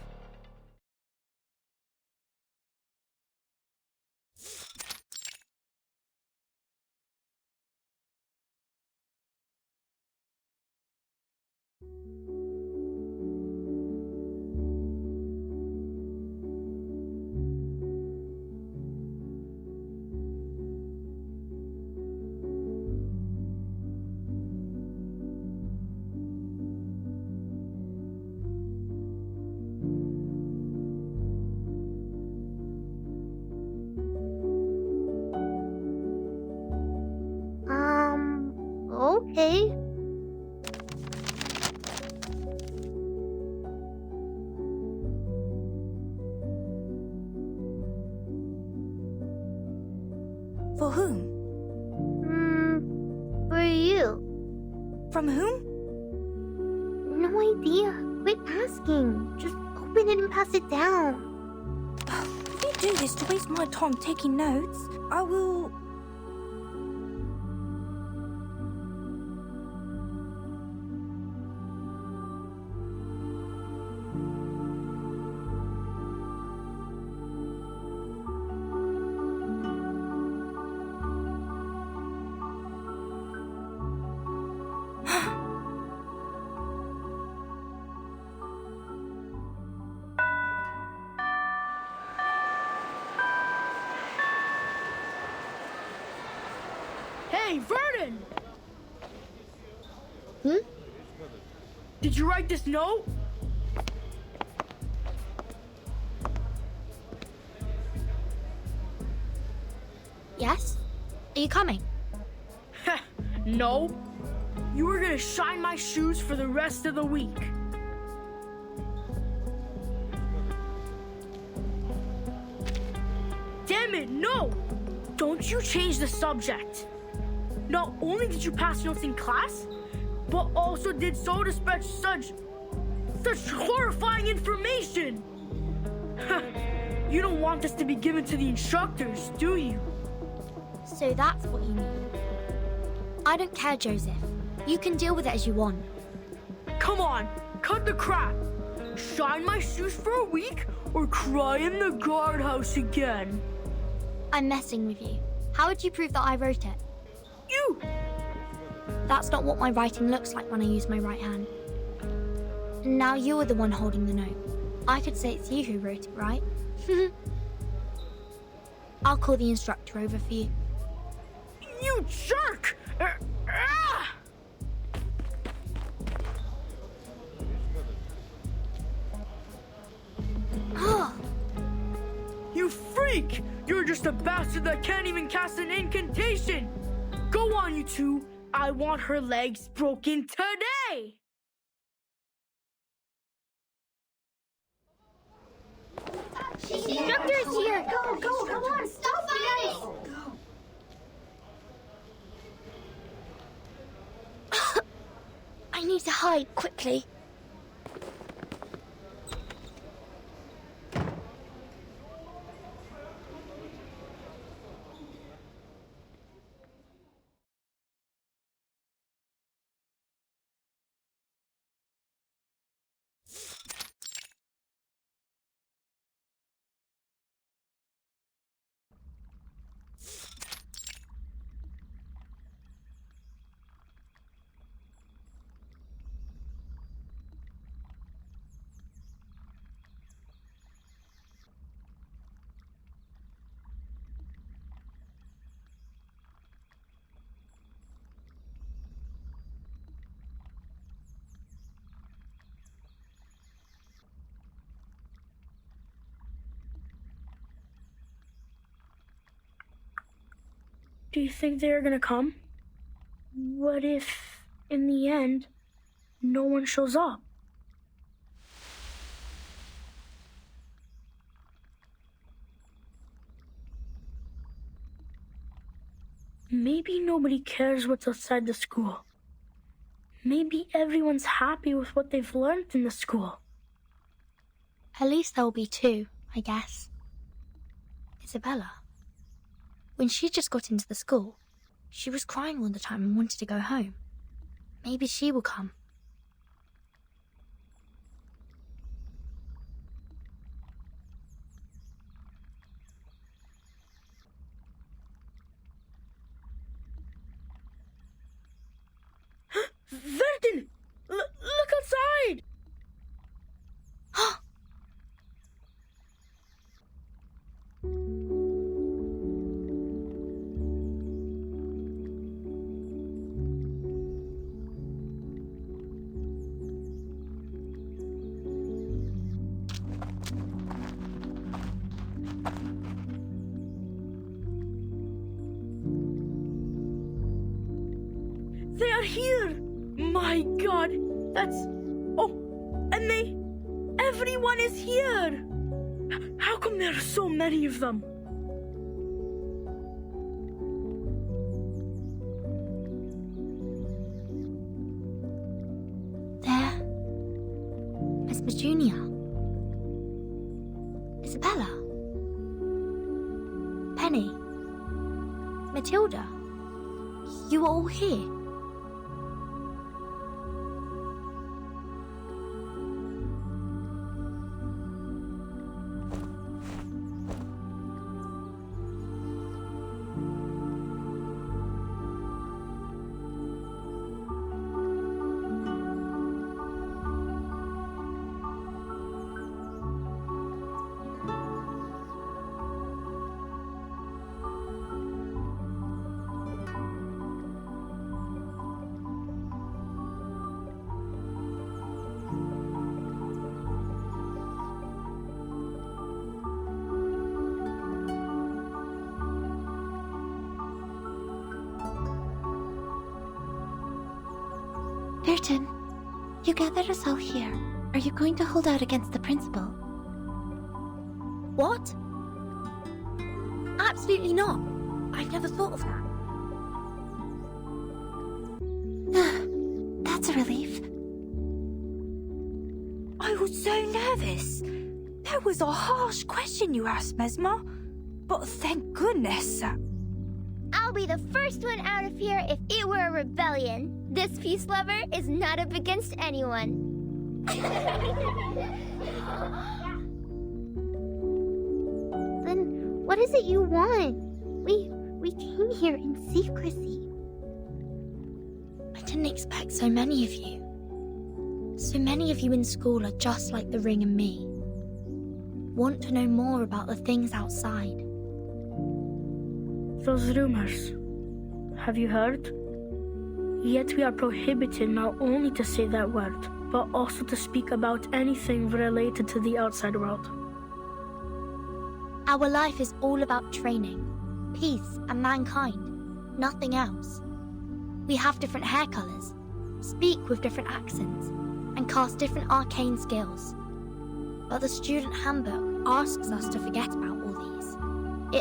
Okay.
For whom?
For you.
From whom?
No idea. Quit asking. Just open it and pass it down.
If you do this to waste my time taking notes, I will...
Hey, Vernon!
Hmm?
Did you write this note?
Yes? Are you coming?
No. You were gonna shine my shoes for the rest of the week. Damn it, no! Don't you change the subject. Not only did you pass notes in class, but also did so to spread such horrifying information. You don't want this to be given to the instructors, do you?
So that's what you mean. I don't care, Joseph. You can deal with it as you want.
Come on, cut the crap. Shine my shoes for a week or cry in the guardhouse again.
I'm messing with you. How would you prove that I wrote it?
You!
That's not what my writing looks like when I use my right hand. Now you're the one holding the note. I could say it's you who wrote it, right? I'll call the instructor over for you.
You jerk! You freak! You're just a bastard that can't even cast an incantation! Go on, you two. I want her legs broken today! I need to hide quickly. Do you think they're gonna come? What if, in the end, no one shows up? Maybe nobody cares what's outside the school. Maybe everyone's happy with what they've learned in the school.
At least there will be two, I guess. Isabella. When she just got into the school, she was crying all the time and wanted to go home. Maybe she will come.
Vertin! Look outside! They are here! My God, that's... Oh, and everyone is here! How come there are so many of them?
There. Miss Petunia. Isabella. Penny. Matilda. You are all here. Vertin, you gathered us all here. Are you going to hold out against the principal? What? Absolutely not. I've never thought of that. That's a relief.
I was so nervous. That was a harsh question you asked, Mesmer. But thank goodness.
I'll be the first one out of here if it were a rebellion. This peace lover is not up against anyone. Then what is it you want? We came here in secrecy.
I didn't expect so many of you. So many of you in school are just like the Ring and me. Want to know more about the things outside.
Those rumors. Have you heard? Yet we are prohibited not only to say that word, but also to speak about anything related to the outside world.
Our life is all about training, peace, and mankind. Nothing else. We have different hair colors, speak with different accents, and cast different arcane skills. But the student handbook asks us to forget about all these.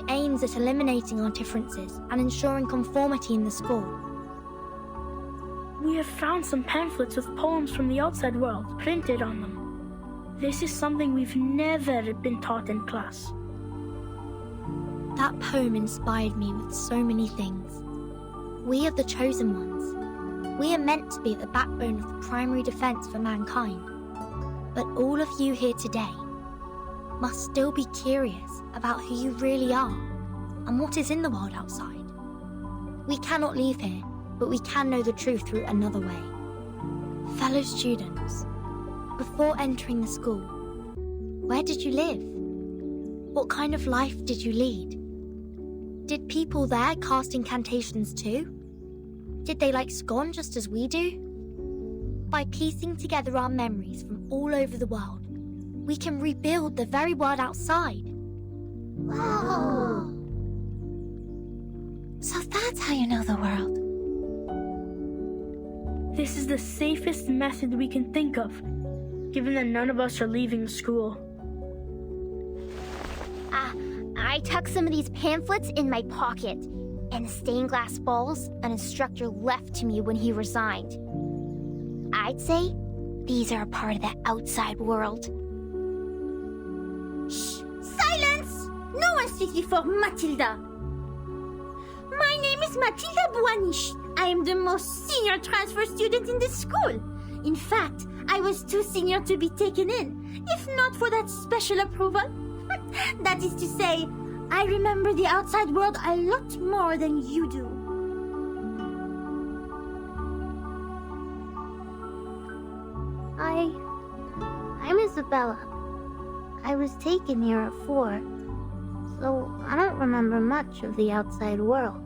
It aims at eliminating our differences and ensuring conformity in the school.
We We have found some pamphlets with poems from the outside world printed on them. This is something we've never been taught in class.
That poem inspired me with so many things. We are the chosen ones. We are meant to be the backbone of the primary defense for mankind. But all of you here today must still be curious about who you really are and what is in the world outside. We cannot leave here, but we can know the truth through another way. Fellow students, before entering the school, where did you live? What kind of life did you lead? Did people there cast incantations too? Did they like scone just as we do? By piecing together our memories from all over the world, we can rebuild the very world outside.
Wow! So that's how you know the world.
This is the safest method we can think of, given that none of us are leaving school.
I tucked some of these pamphlets in my pocket, and the stained glass balls an instructor left to me when he resigned. I'd say these are a part of the outside world.
Shh! Silence! No one speaks before Matilda. My name is Matilda Buanish. I am the most senior transfer student in this school. In fact, I was too senior to be taken in, if not for that special approval. That is to say, I remember the outside world a lot more than you do.
I'm Isabella. I was taken here at 4, so I don't remember much of the outside world.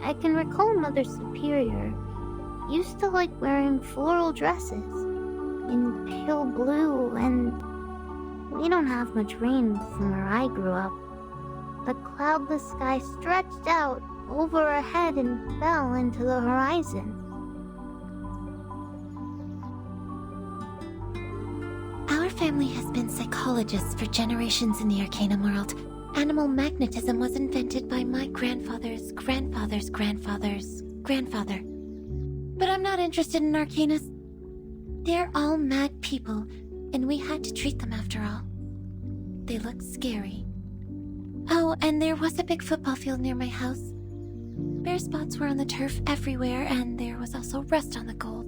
I can recall Mother Superior used to like wearing floral dresses in pale blue, and we don't have much rain from where I grew up. The cloudless sky stretched out over our head and fell into the horizon.
Our family has been psychologists for generations in the Arcanum world. Animal magnetism was invented by my grandfather's grandfather's grandfather's grandfather. But I'm not interested in Arcanus. They're all mad people, and we had to treat them after all. They look scary. Oh, and there was a big football field near my house. Bare spots were on the turf everywhere, and there was also rust on the gold.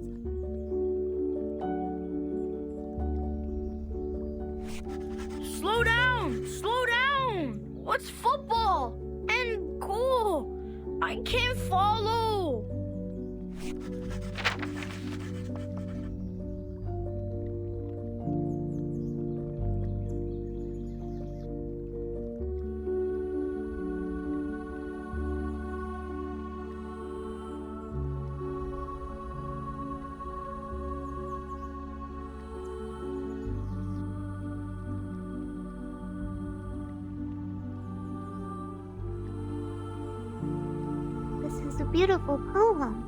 Slow down! Slow down! What's football? And goal? I can't follow!
It's a beautiful poem.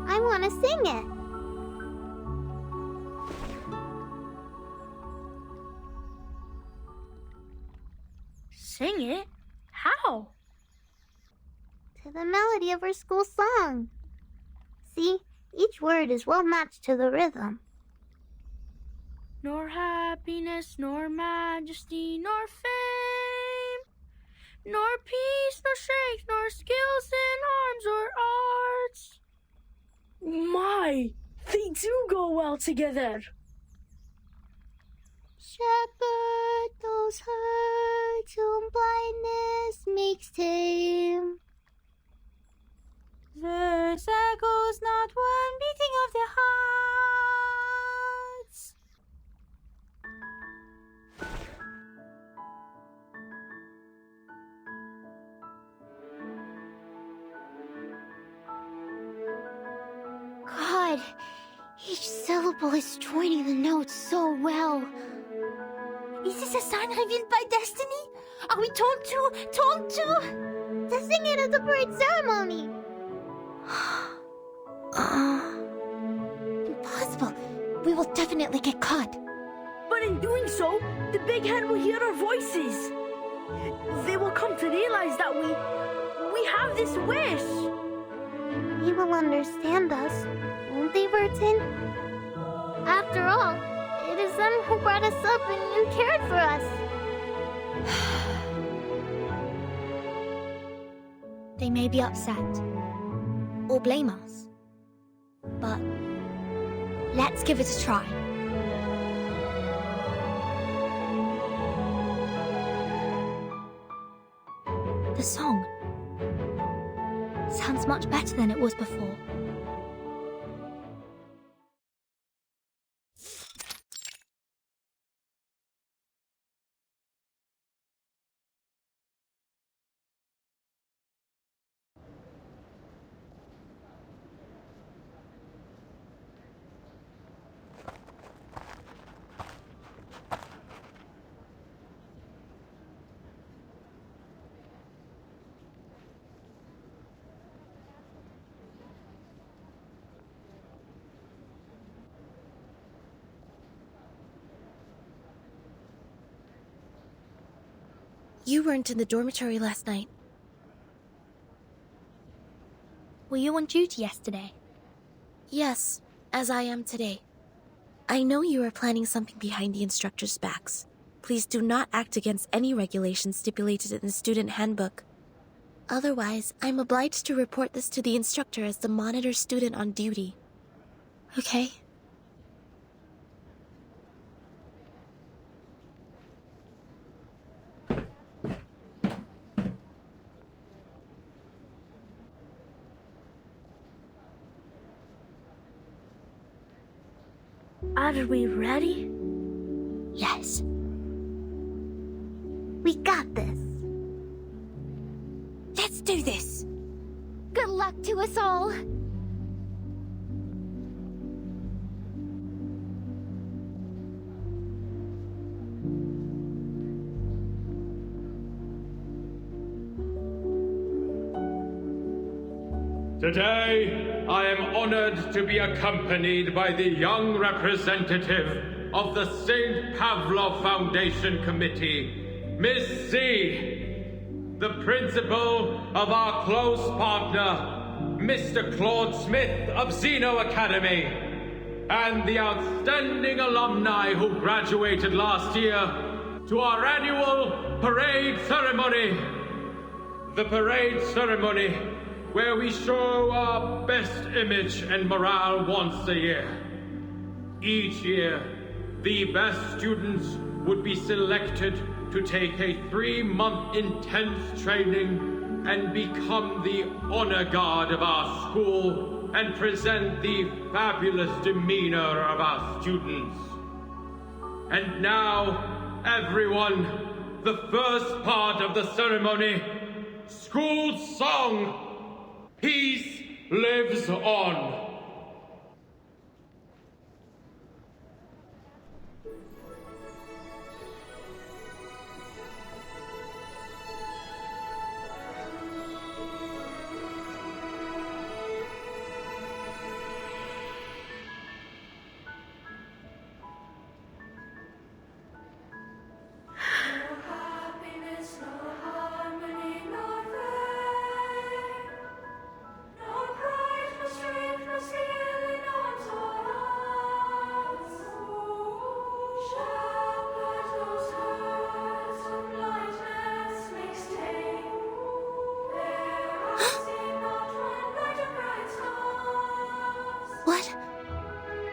I want to sing it.
Sing it? How?
To the melody of our school song. See, each word is well matched to the rhythm.
Nor happiness, nor majesty, nor fame, nor peace, nor strength, nor skills in arms or arts. My, they do go well together.
Shepherd those hearts whom blindness makes tame.
Verse echoes not one beating of the hearts.
God, each syllable is joining the notes so well.
Is this a sign revealed by destiny? Are we told to
sing it at the parade ceremony?
Impossible. We will definitely get caught.
But in doing so, the big head will hear our voices. they will come to realize that we have this wish.
They will understand us, won't they, Burton? After all, it is them who brought us up and cared for us.
They may be upset or blame us, but let's give it a try. The song sounds much better than it was before.
You weren't in the dormitory last night.
Were you on duty yesterday?
Yes, as I am today. I know you are planning something behind the instructors' backs. Please do not act against any regulations stipulated in the student handbook. Otherwise, I'm obliged to report this to the instructor as the monitor student on duty. Okay?
Are we ready?
Yes.
We got this.
Let's do this.
Good luck to us all.
Today, I am honored to be accompanied by the young representative of the St. Pavlov Foundation Committee, Miss C, the principal of our close partner, Mr. Claude Smith of Zeno Academy, and the outstanding alumni who graduated last year to our annual parade ceremony. The parade ceremony where we show our best image and morale once a year. Each year, the best students would be selected to take a 3-month intense training and become the honor guard of our school and present the fabulous demeanor of our students. And now, everyone, the first part of the ceremony, school song, Peace Lives On.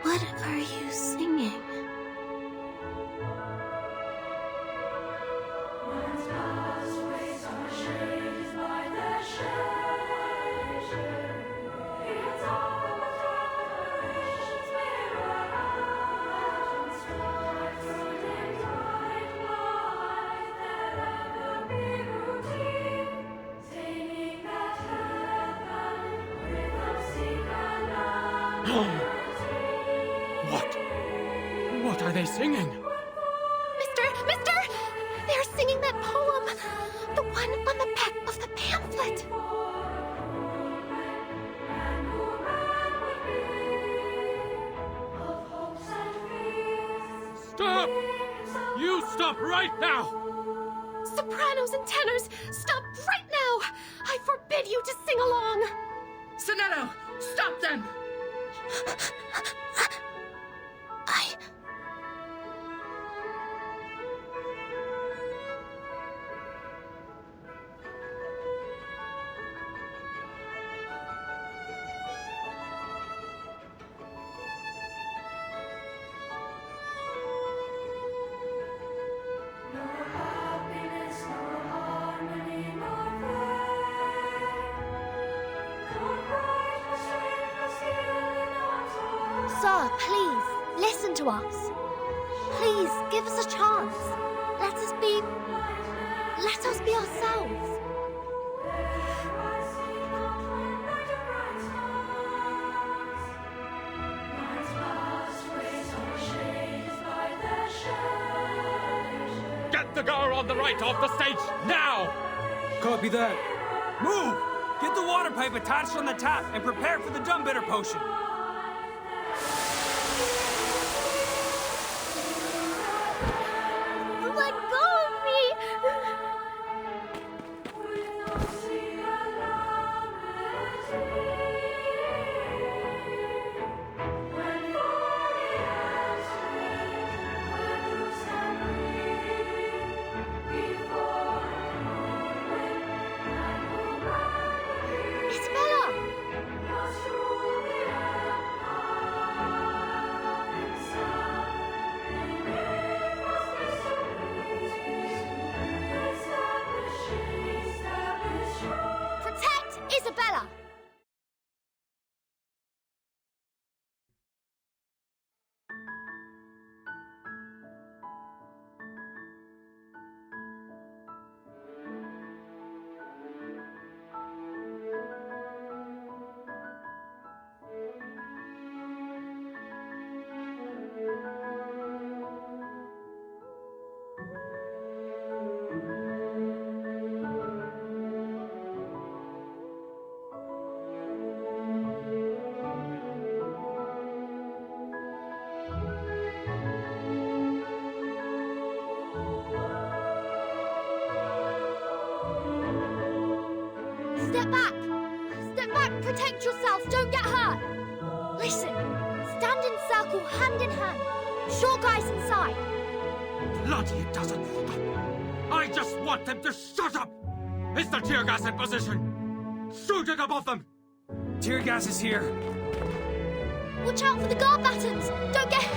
What are you singing?
What are they singing?
Mister! They're singing that poem! The one on the back of the pamphlet!
Stop! You stop right now!
sopranos and tenors, stop right now! I forbid you to sing along!
Sonetto, stop them!
Sir, please, listen to us. Please, give us a chance. Let us be ourselves.
Get the girl on the right off the stage, now!
Copy that. Move! Get the water pipe attached on the tap and prepare for the dumb bitter potion.
Let go of me!
Isabella! Step back! Step back! Protect yourselves! Don't get hurt! Listen! Stand in circle, hand in hand. Sure guys inside.
Bloody it doesn't stop. I just want them to shut up! Is the tear gas in position? Shoot it above them!
Tear gas is here.
Watch out for the guard battens! Don't get...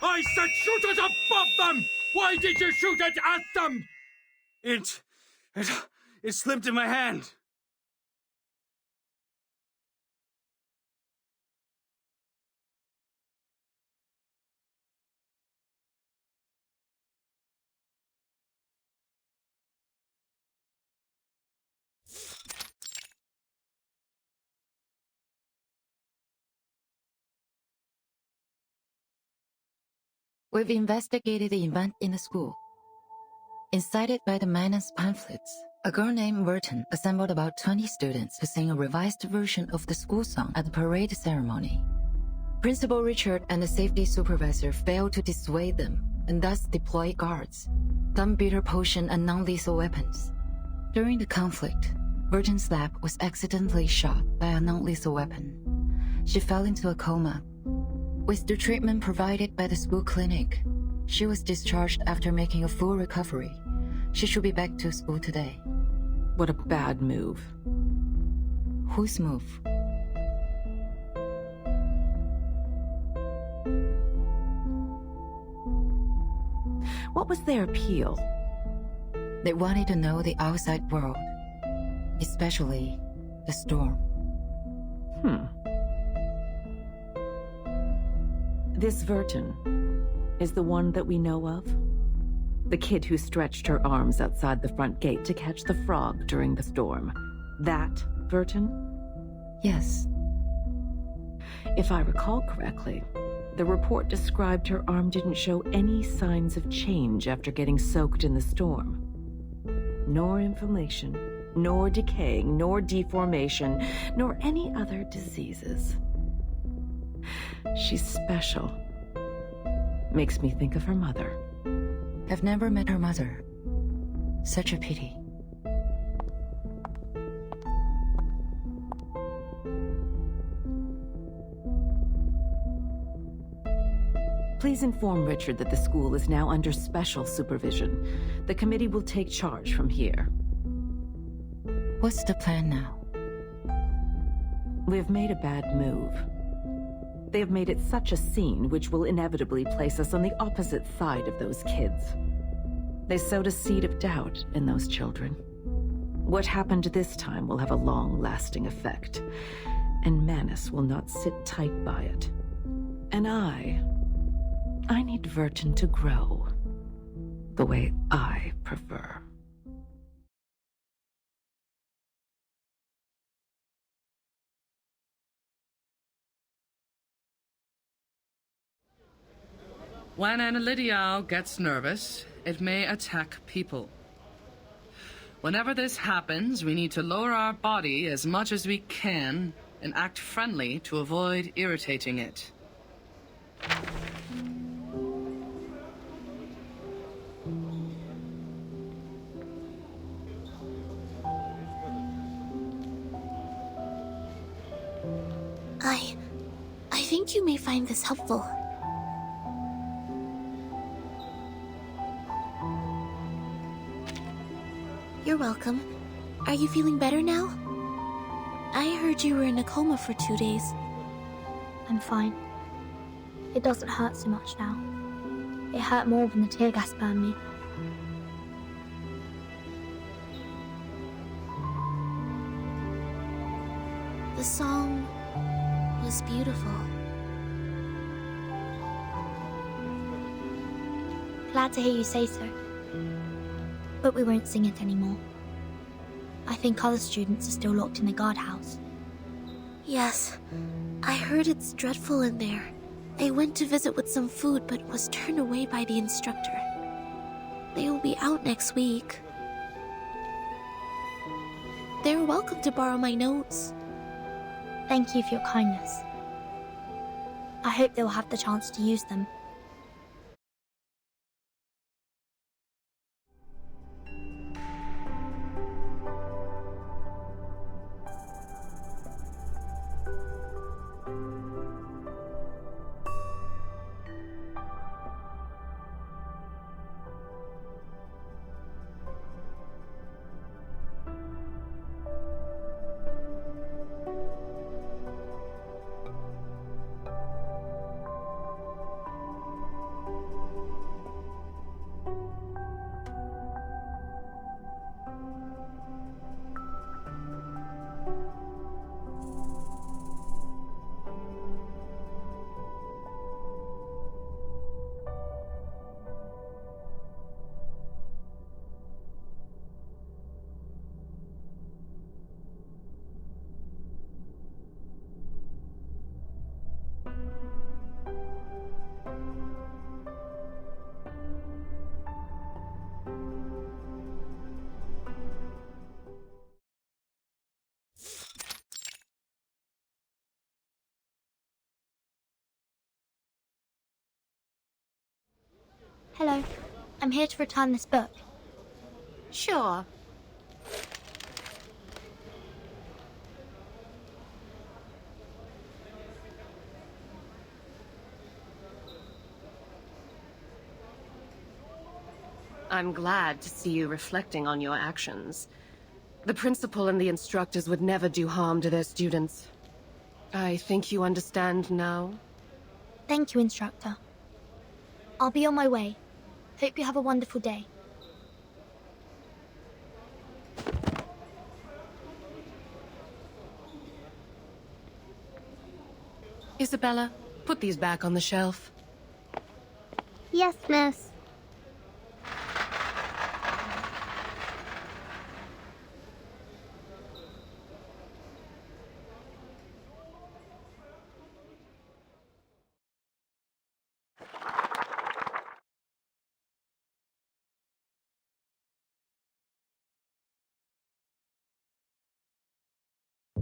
I said shoot it above them! Why did you shoot it at them?
It slipped in my hand.
We've investigated the event in the school. Incited by the menace pamphlets, a girl named Burton assembled about 20 students to sing a revised version of the school song at the parade ceremony. Principal Richard and the safety supervisor failed to dissuade them and thus deployed guards, dumb bitter potion and non-lethal weapons. During the conflict, Burton's lab was accidentally shot by a non-lethal weapon. She fell into a coma. With the treatment provided by the school clinic, she was discharged after making a full recovery. She should be back to school today.
What a bad move.
Whose move?
What was their appeal?
They wanted to know the outside world, especially the storm.
This Verton is the one that we know of? The kid who stretched her arms outside the front gate to catch the frog during the storm. That Verton?
Yes.
If I recall correctly, the report described her arm didn't show any signs of change after getting soaked in the storm. Nor inflammation, nor decaying, nor deformation, nor any other diseases. She's special, Makes me think of her mother.
I've never met her mother. Such a pity.
Please inform Richard that the school is now under special supervision. The committee will take charge from here.
What's the plan now?
We have made a bad move. They have made it such a scene which will inevitably place us on the opposite side of those kids. They sowed a seed of doubt in those children. What happened this time will have a long-lasting effect, and Manus will not sit tight by it. And I need Verton to grow the way I prefer.
When an Elidial gets nervous, it may attack people. Whenever this happens, we need to lower our body as much as we can and act friendly to avoid irritating it.
I think you may find this helpful. You're welcome. Are you feeling better now? I heard you were in a coma for 2 days.
I'm fine. It doesn't hurt so much now. It hurt more when the tear gas burned me.
The song was beautiful.
Glad to hear you say so. But we won't sing it anymore. I think other students are still locked in the guardhouse.
Yes, I heard it's dreadful in there. I went to visit with some food but was turned away by the instructor. They will be out next week. They're welcome to borrow my notes.
Thank you for your kindness. I hope they'll have the chance to use them. Hello. I'm here to return this book.
Sure.
I'm glad to see you reflecting on your actions. The principal and the instructors would never do harm to their students. I think you understand now.
Thank you, Instructor. I'll be on my way. Hope you have a wonderful day.
Isabella, put these back on the shelf.
Yes, miss.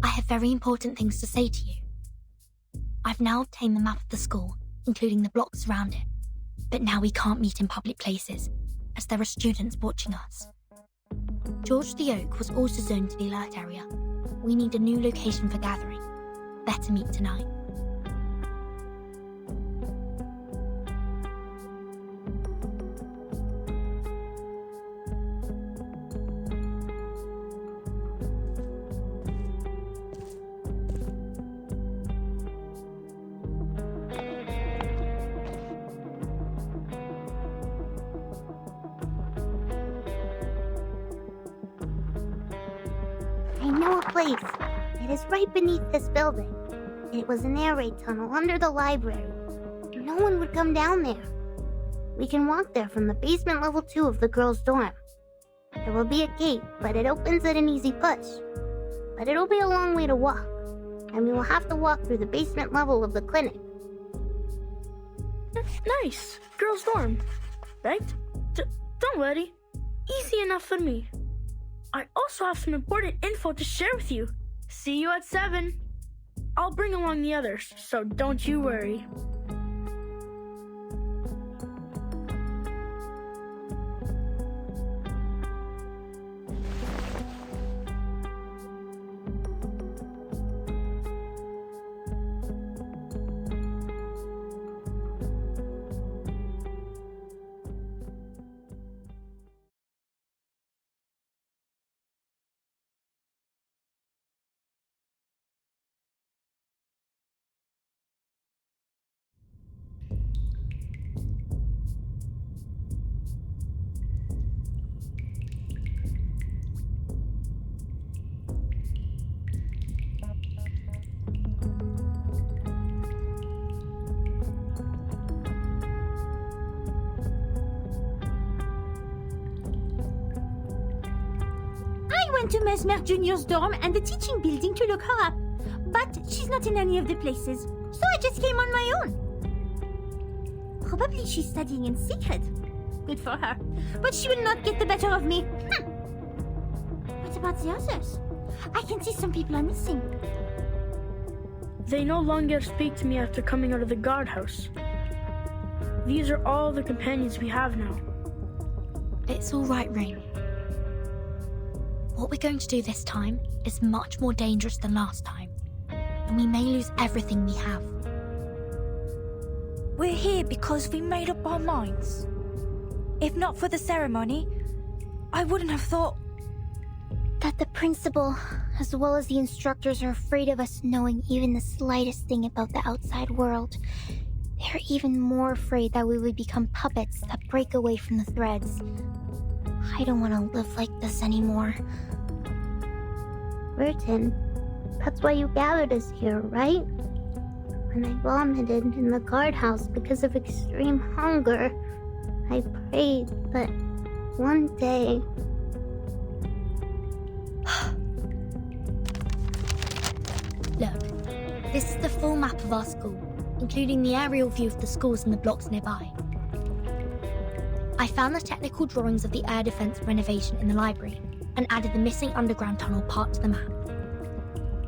I have very important things to say to you. I've now obtained the map of the school, including the blocks around it.
But now we can't meet in public places, as there are students watching us. George the Oak was also zoned to the alert area. We need a new location for gathering. Better meet tonight.
I know a place. It is right beneath this building. It was an air raid tunnel under the library. No one would come down there. We can walk there from the basement level 2 of the girls' dorm. There will be a gate, but it opens at an easy push. But it'll be a long way to walk, and we will have to walk through the basement level of the clinic.
Nice. Girls' dorm. Right? Don't worry. Easy enough for me. I also have some important info to share with you. See you at 7. I'll bring along the others, so don't you worry.
I went to Mesmer Jr.'s dorm and the teaching building to look her up. But she's not in any of the places, so I just came on my own. Probably she's studying in secret. Good for her. But she will not get the better of me. What about the others? I can see some people are missing.
They no longer speak to me after coming out of the guardhouse. These are all the companions we have now.
It's all right, Rain. What we're going to do this time is much more dangerous than last time, and we may lose everything we have.
We're here because we made up our minds. If not for the ceremony, I wouldn't have thought...
That the principal, as well as the instructors, are afraid of us knowing even the slightest thing about the outside world. They're even more afraid that we would become puppets that break away from the threads. I don't want to live like this anymore. Burton, that's why you gathered us here, right? When I vomited in the guardhouse because of extreme hunger, I prayed that one day...
Look, this is the full map of our school, including the aerial view of the schools and the blocks nearby. I found the technical drawings of the air defense renovation in the library and added the missing underground tunnel part to the map.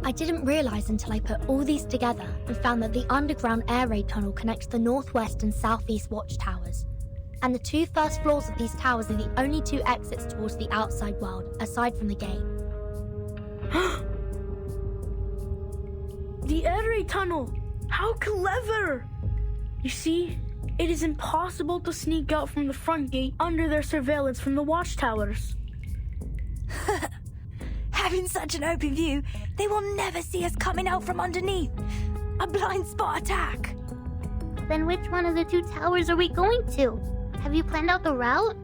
I didn't realize until I put all these together and found that the underground air raid tunnel connects the northwest and southeast watchtowers. And the 2 first floors of these towers are the only 2 exits towards the outside world, aside from the gate.
The air raid tunnel! How clever! You see, it is impossible to sneak out from the front gate under their surveillance from the watchtowers.
Having such an open view, they will never see us coming out from underneath. A blind spot attack.
Then which one of the 2 towers are we going to? Have you planned out the route?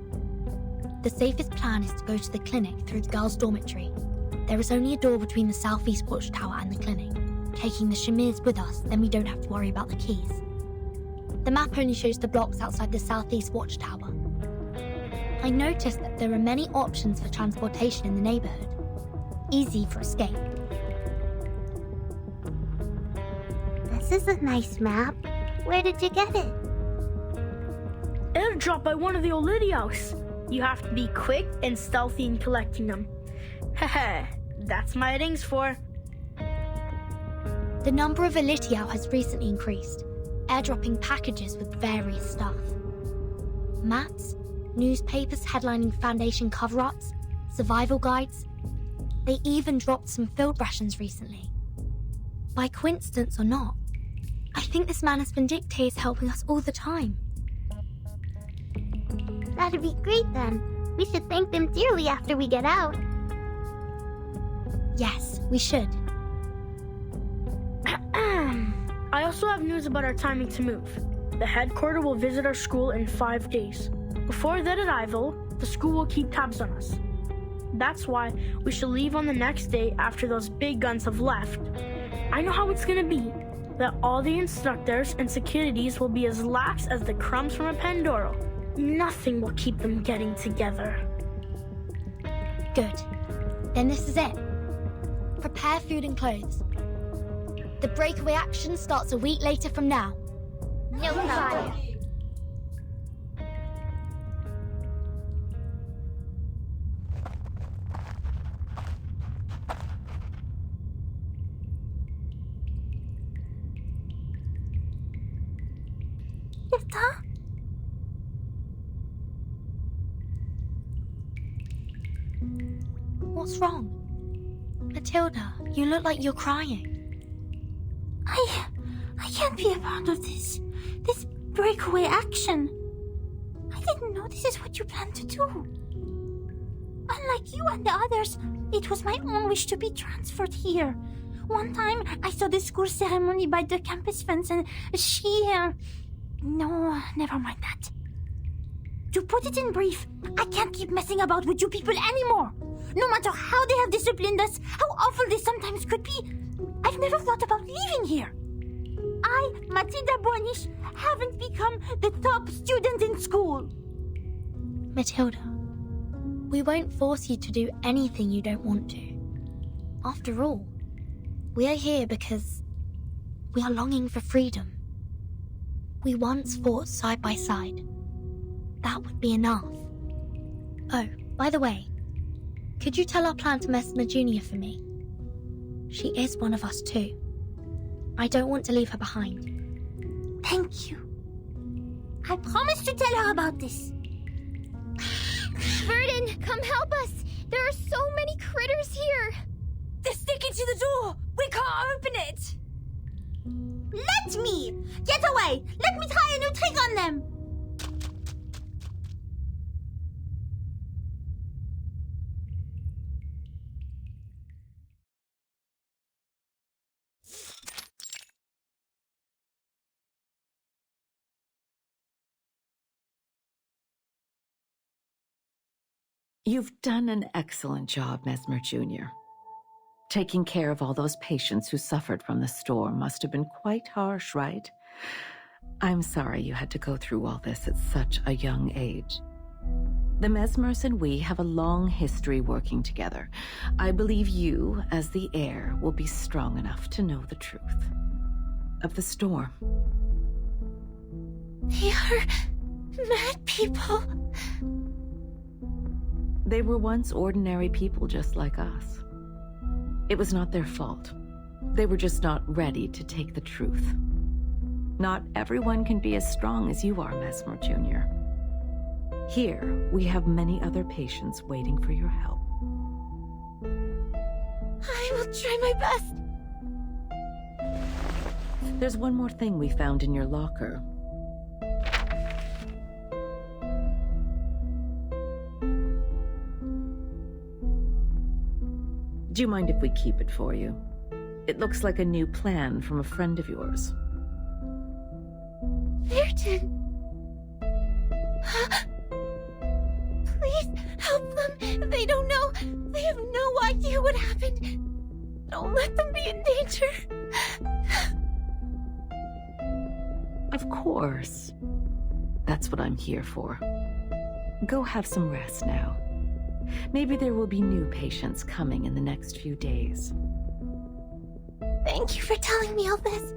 The safest plan is to go to the clinic through the girls' dormitory. There is only a door between the southeast watchtower and the clinic. Taking the Shamirs with us, then we don't have to worry about the keys. The map only shows the blocks outside the southeast watchtower. I noticed that there are many options for transportation in the neighborhood. Easy for escape.
This is a nice map. Where did you get it?
Airdrop by one of the Olidios. You have to be quick and stealthy in collecting them. Haha, that's my rings for.
The number of Elitiao has recently increased, airdropping packages with various stuff. maps, newspapers headlining Foundation cover-ups, survival guides. They even dropped some field rations recently. By coincidence or not, I think this man has been dictates helping us all the time.
That'd be great then. We should thank them dearly after we get out.
Yes, we should.
I also have news about our timing to move. The headquarters will visit our school in 5 days. Before that arrival, the school will keep tabs on us. That's why we should leave on the next day after those big guns have left. I know how it's gonna be. That all the instructors and securities will be as lax as the crumbs from a Pandoro. Nothing will keep them getting together.
Good. Then this is it. Prepare food and clothes. The breakaway action starts a week later from now.
No problem.
What's wrong? Matilda, you look like you're crying.
I can't be a part of this breakaway action. I didn't know this is what you planned to do. Unlike you and the others, it was my own wish to be transferred here. One time, I saw the school ceremony by the campus fence and No, never mind that. To put it in brief, I can't keep messing about with you people anymore. No matter how they have disciplined us, how awful they sometimes could be, I've never thought about leaving here. I, Matilda Bornish, haven't become the top student in school.
Matilda, we won't force you to do anything you don't want to. After all, we are here because we are longing for freedom. We once fought side by side. That would be enough. Oh, by the way, could you tell our plan to Mesmer Jr. for me? She is one of us too. I don't want to leave her behind.
Thank you. I promise to tell her about this.
Verdon, come help us! There are so many critters here!
They're sticking to the door! We can't open it!
Let me! Get away! Let me try a new trick on them!
You've done an excellent job, Mesmer Jr. Taking care of all those patients who suffered from the storm must have been quite harsh, right? I'm sorry you had to go through all this at such a young age. The Mesmers and we have a long history working together. I believe you, as the heir, will be strong enough to know the truth of the storm.
They are mad people.
They were once ordinary people just like us. It was not their fault. They were just not ready to take the truth. Not everyone can be as strong as you are, Mesmer Jr. Here, we have many other patients waiting for your help.
I will try my best.
There's one more thing we found in your locker. Do you mind if we keep it for you? It looks like a new plan from a friend of yours.
Verdon! Please help them. They don't know. They have no idea what happened. Don't let them be in danger.
Of course. That's what I'm here for. Go have some rest now. Maybe there will be new patients coming in the next few days.
Thank you for telling me all this.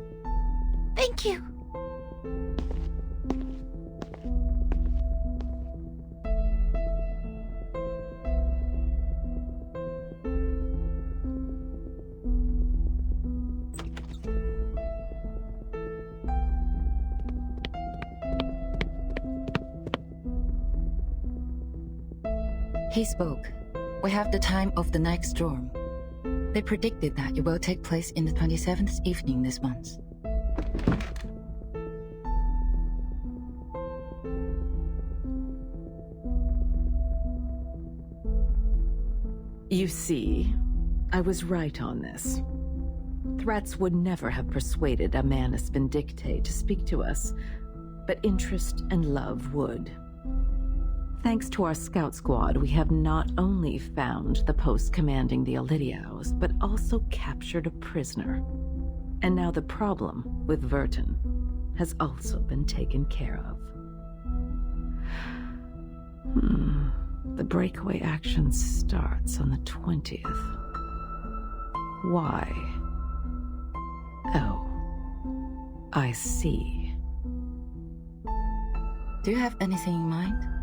Thank you.
He spoke. We have the time of the next storm. They predicted that it will take place in the 27th evening this month.
You see, I was right on this. Threats would never have persuaded a Manus Vindictae to speak to us, but interest and love would. Thanks to our scout squad, we have not only found the post commanding the Olidiaos, but also captured a prisoner. And now the problem with Verton has also been taken care of. The breakaway action starts on the 20th. Why? Oh, I see.
Do you have anything in mind?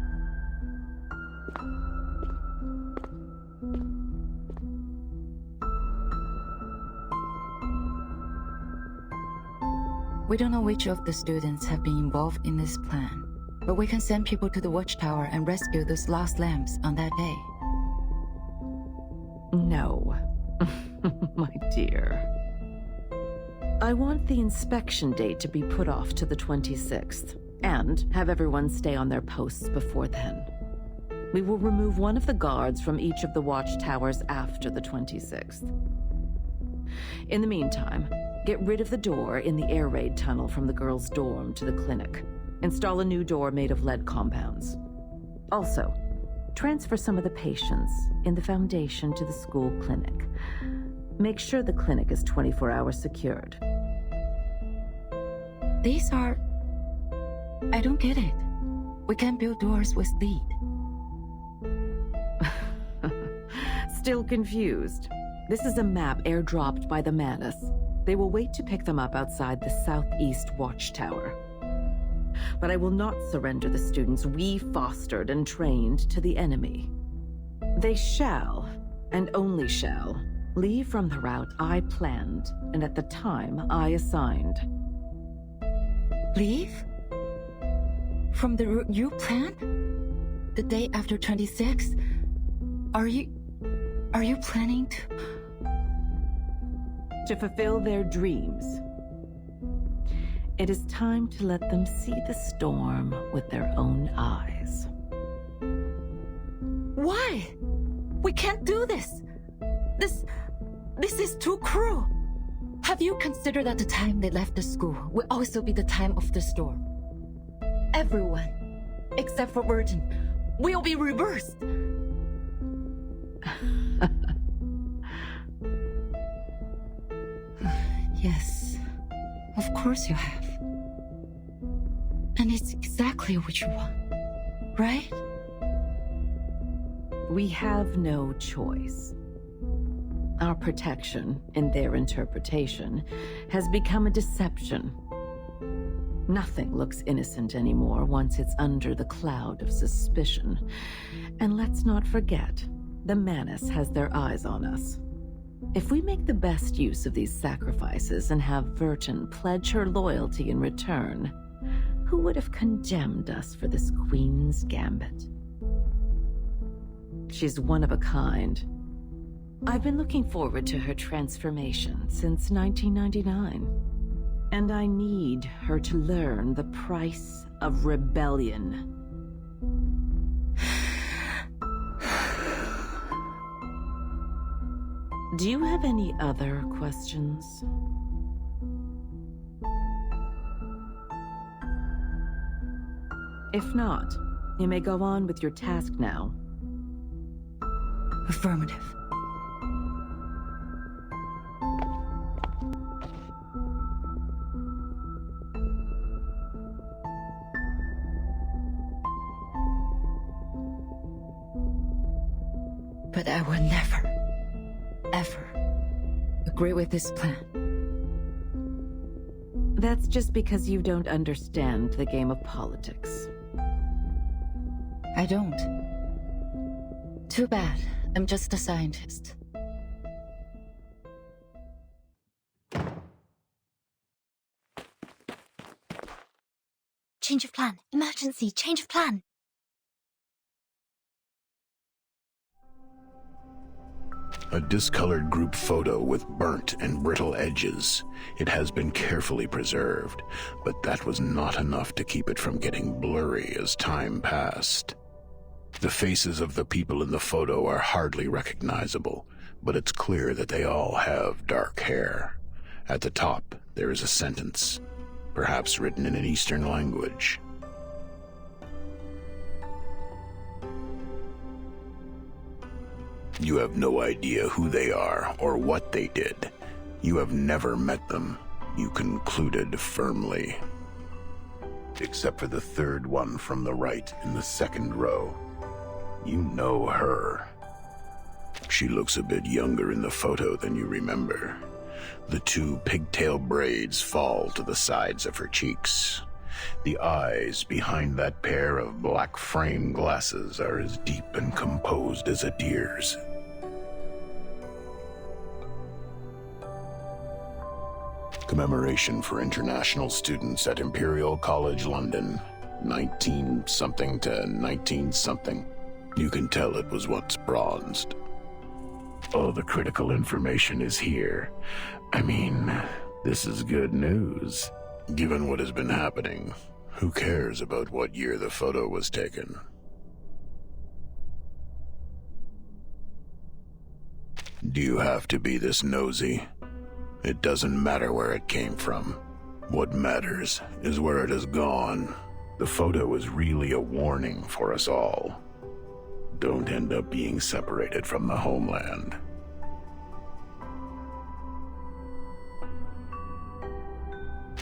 We don't know which of the students have been involved in this plan, but we can send people to the watchtower and rescue those lost lamps on that day.
No, my dear. I want the inspection date to be put off to the 26th, and have everyone stay on their posts before then. We will remove one of the guards from each of the watchtowers after the 26th. In the meantime, get rid of the door in the air raid tunnel from the girls' dorm to the clinic. Install a new door made of lead compounds. Also, transfer some of the patients in the Foundation to the school clinic. Make sure the clinic is 24 hours secured.
These are... I don't get it. We can't build doors with lead.
Still confused? This is a map airdropped by the Manus. They will wait to pick them up outside the southeast watchtower. But I will not surrender the students we fostered and trained to the enemy. They shall, and only shall, leave from the route I planned and at the time I assigned.
Leave? From the route you planned? The day after 26? Are you planning to...
To fulfill their dreams. It is time to let them see the storm with their own eyes.
Why? We can't do this. This is too cruel. Have you considered that the time they left the school will also be the time of the storm? Everyone, except for Verton, will be reversed. Yes, of course you have. And it's exactly what you want, right?
We have no choice. Our protection, in their interpretation, has become a deception. Nothing looks innocent anymore once it's under the cloud of suspicion. And let's not forget, the Manus has their eyes on us. If we make the best use of these sacrifices and have Verton pledge her loyalty in return, who would have condemned us for this Queen's Gambit? She's one of a kind. I've been looking forward to her transformation since 1999. And I need her to learn the price of rebellion. Do you have any other questions? If not, you may go on with your task now.
Affirmative. But I will never, ever agree with this plan.
That's just because you don't understand the game of politics.
I don't. Too bad. I'm just a scientist.
Change of plan. Emergency. Change of plan.
A discolored group photo with burnt and brittle edges. It has been carefully preserved, but that was not enough to keep it from getting blurry as time passed. The faces of the people in the photo are hardly recognizable, but it's clear that they all have dark hair. At the top, there is a sentence, perhaps written in an Eastern language. You have no idea who they are or what they did. You have never met them, you concluded firmly. Except for the third one from the right in the second row. You know her. She looks a bit younger in the photo than you remember. The two pigtail braids fall to the sides of her cheeks. The eyes behind that pair of black frame glasses are as deep and composed as a deer's. Commemoration for international students at Imperial College London, 19-something to 19-something. You can tell it was once bronzed. All the critical information is here. I mean, this is good news. Given what has been happening, who cares about what year the photo was taken? Do you have to be this nosy? It doesn't matter where it came from. What matters is where it has gone. The photo is really a warning for us all. Don't end up being separated from the homeland.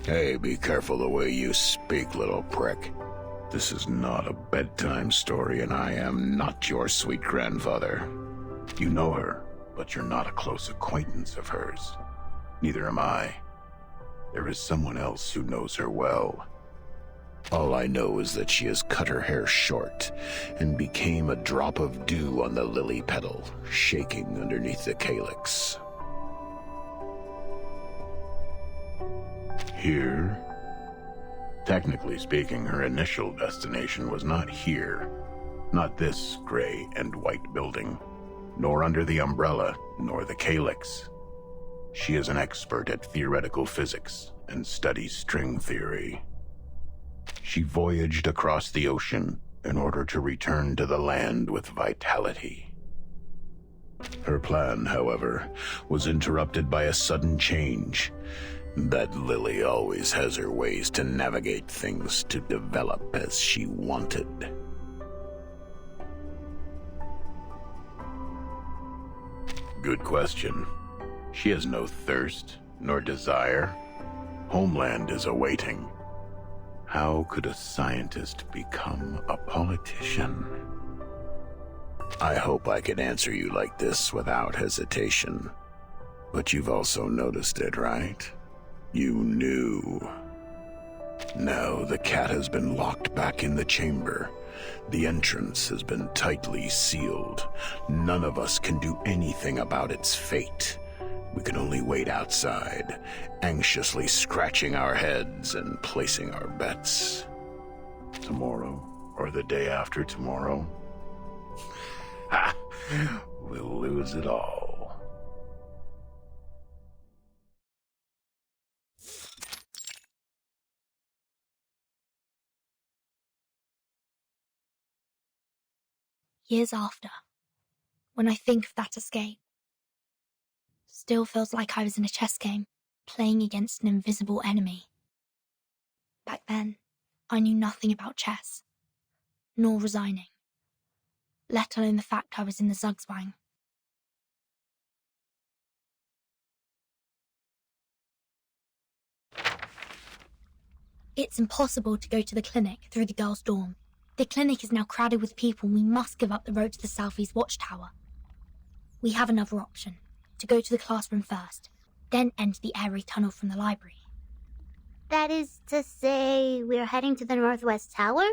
Hey, be careful the way you speak, little prick. This is not a bedtime story, and I am not your sweet grandfather. You know her, but you're not a close acquaintance of hers. Neither am I. There is someone else who knows her well. All I know is that she has cut her hair short and became a drop of dew on the lily petal, shaking underneath the calyx. Here? Technically speaking, her initial destination was not here. Not this gray and white building, nor under the umbrella, nor the calyx. She is an expert at theoretical physics and studies string theory. She voyaged across the ocean in order to return to the land with vitality. Her plan, however, was interrupted by a sudden change. That Lily always has her ways to navigate things to develop as she wanted. Good question. She has no thirst, nor desire. Homeland is awaiting. How could a scientist become a politician? I hope I can answer you like this without hesitation. But you've also noticed it, right? You knew. Now the cat has been locked back in the chamber. The entrance has been tightly sealed. None of us can do anything about its fate. We can only wait outside, anxiously scratching our heads and placing our bets. Tomorrow, or the day after tomorrow, ha! We'll lose it all.
Years after, when I think of that escape, still feels like I was in a chess game, playing against an invisible enemy. Back then, I knew nothing about chess, nor resigning, let alone the fact I was in the Zugzwang. It's impossible to go to the clinic through the girls' dorm. The clinic is now crowded with people and we must give up the road to the southeast watchtower. We have another option, to go to the classroom first, then enter the airy tunnel from the library.
That is to say, we're heading to the northwest tower?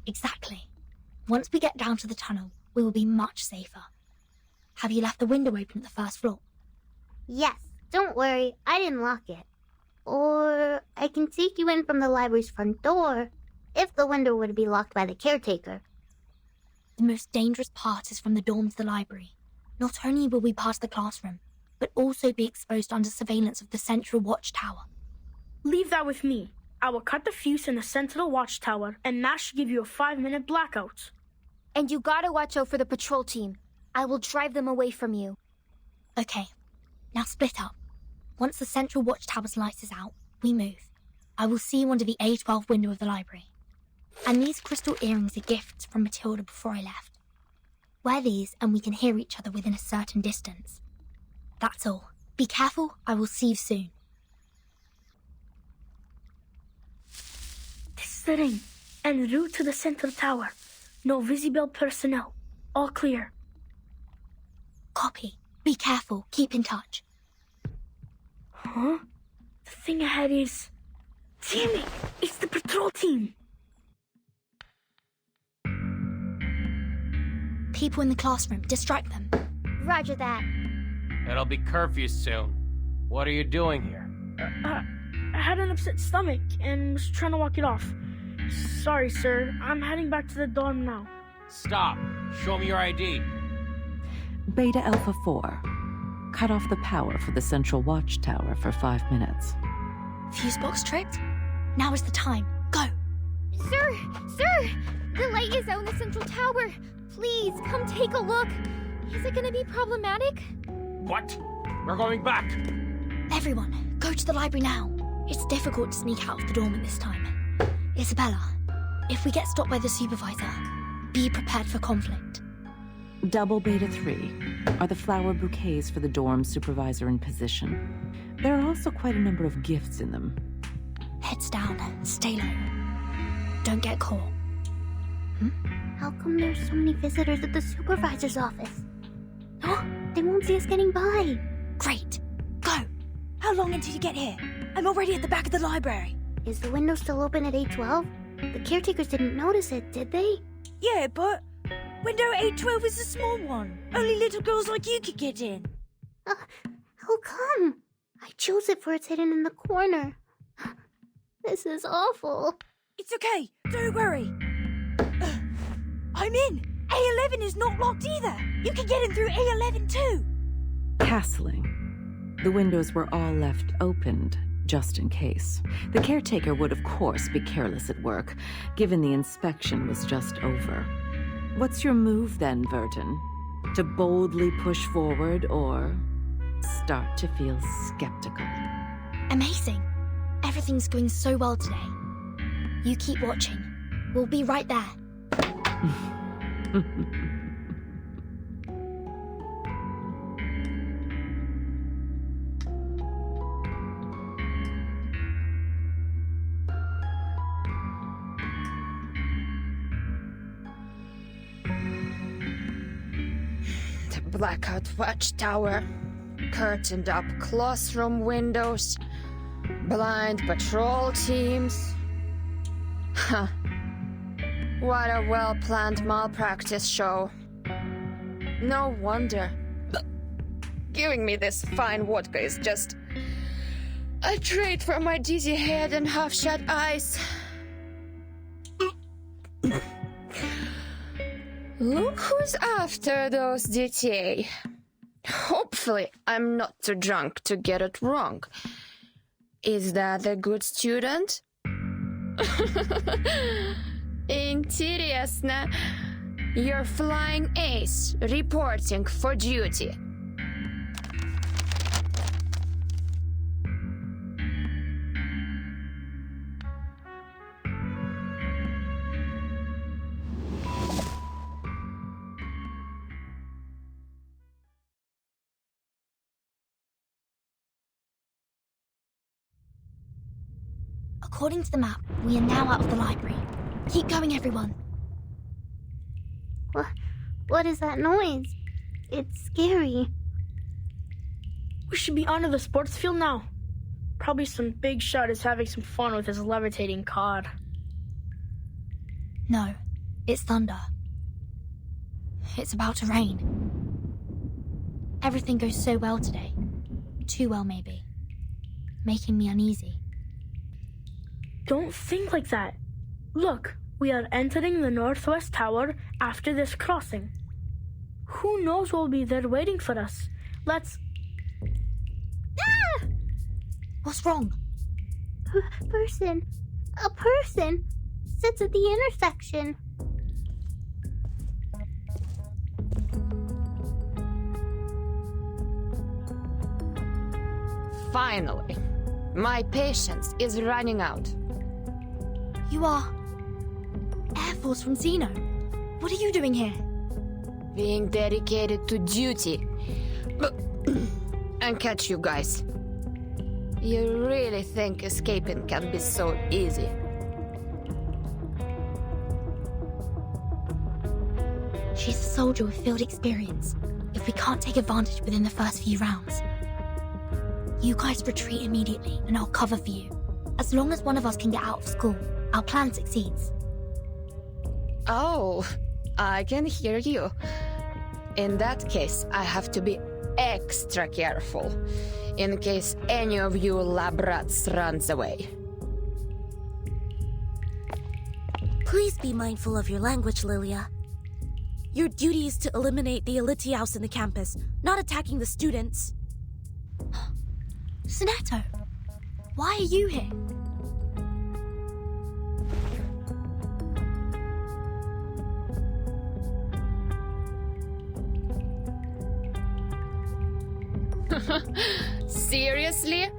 Exactly. Once we get down to the tunnel, we will be much safer. Have you left the window open at the first floor?
Yes, don't worry, I didn't lock it. Or I can take you in from the library's front door, if the window were to be locked by the caretaker.
The most dangerous part is from the dorm to the library.
not only will we pass the classroom, but also be exposed under surveillance of the central watchtower.
Leave that with me. I will cut the fuse in the central watchtower, and that should give you a 5-minute blackout.
And you gotta watch out for the patrol team. I will drive them away from you.
Okay, now split up. Once the central watchtower's light is out, we move. I will see you under the A12 window of the library. And these crystal earrings are gifts from Matilda before I left. Wear these and we can hear each other within a certain distance. That's all. Be careful, I will see you soon.
This is the ring. En route to the central tower. No visible personnel. All clear.
Copy. Be careful, keep in touch.
Huh? The thing ahead is... Damn it! It's the patrol team!
People in the classroom, distract them.
Roger that.
It'll be curfew soon. What are you doing here?
I had an upset stomach and was trying to walk it off. Sorry, sir. I'm heading back to the dorm now.
Stop! Show me your ID.
Beta Alpha 4. Cut off the power for the central watchtower for 5 minutes.
Fuse box tripped? Now is the time. Go!
Sir! Sir! The light is out in the central tower. Please, come take a look. Is it gonna be problematic?
What? We're going back!
Everyone, go to the library now. It's difficult to sneak out of the dorm at this time. Isabella, if we get stopped by the supervisor, be prepared for conflict.
Double Beta 3 are the flower bouquets for the dorm supervisor in position. There are also quite a number of gifts in them.
Heads down, stay low. Don't get caught.
How come there's so many visitors at the supervisor's office? Oh, they won't see us getting by.
Great. Go.
How long until you get here? I'm already at the back of the library.
Is the window still open at A12? The caretakers didn't notice it, did they?
Yeah, but window A12 is a small one. Only little girls like you could get in.
How come? I chose it for it's hidden in the corner. This is awful.
It's okay. Don't worry. I'm in. A11 is not locked either. You can get in through A11 too.
Castling. The windows were all left opened, just in case. The caretaker would, of course, be careless at work, given the inspection was just over. What's your move then, Verton? To boldly push forward or start to feel skeptical?
Amazing. Everything's going so well today. You keep watching. We'll be right there.
The blackout watchtower, curtained up classroom windows, blind patrol teams. Huh. What a well-planned malpractice show. No wonder. Giving me this fine vodka is just a treat for my dizzy head and half-shut eyes. Look who's after those DTA. Hopefully, I'm not too drunk to get it wrong. Is that a good student? Интересно. You're flying ace, reporting for duty.
According to the map, we are now out of the library. Keep going, everyone.
What is that noise? It's scary.
We should be onto the sports field now. Probably some big shot is having some fun with his levitating cod.
No, it's thunder. It's about to rain. Everything goes so well today. Too well, maybe. Making me uneasy.
Don't think like that. Look, we are entering the northwest tower after this crossing. Who knows what will be there waiting for us? Let's...
Ah! What's wrong? A person sits at the intersection.
Finally, my patience is running out.
You are Air Force from Xeno. What are you doing here?
Being dedicated to duty. And catch you guys. You really think escaping can be so easy?
She's a soldier with field experience. If we can't take advantage within the first few rounds, you guys retreat immediately and I'll cover for you. As long as one of us can get out of school, our plan succeeds.
Oh, I can hear you. In that case, I have to be extra careful, in case any of you lab rats runs away.
Please be mindful of your language, Lilia. Your duty is to eliminate the Elitiaus in the campus, not attacking the students.
Sonetto, why are you here?
Seriously?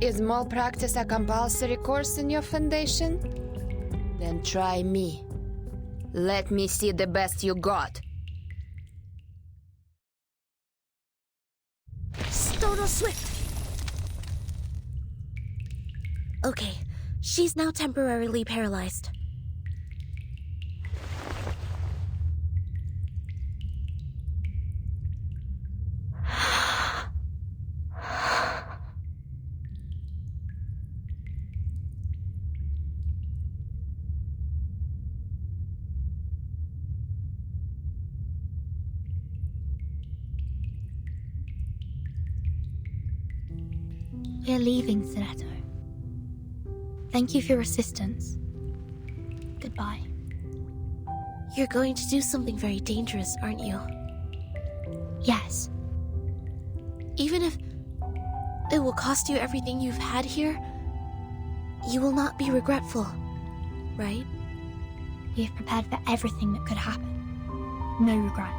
Is malpractice a compulsory course in your foundation? Then try me. Let me see the best you got.
Stono Swift! Okay, she's now temporarily paralyzed.
We're leaving, Sonetto. Thank you for your assistance. Goodbye.
You're going to do something very dangerous, aren't you?
Yes.
Even if it will cost you everything you've had here, you will not be regretful, right?
We have prepared for everything that could happen. No regrets.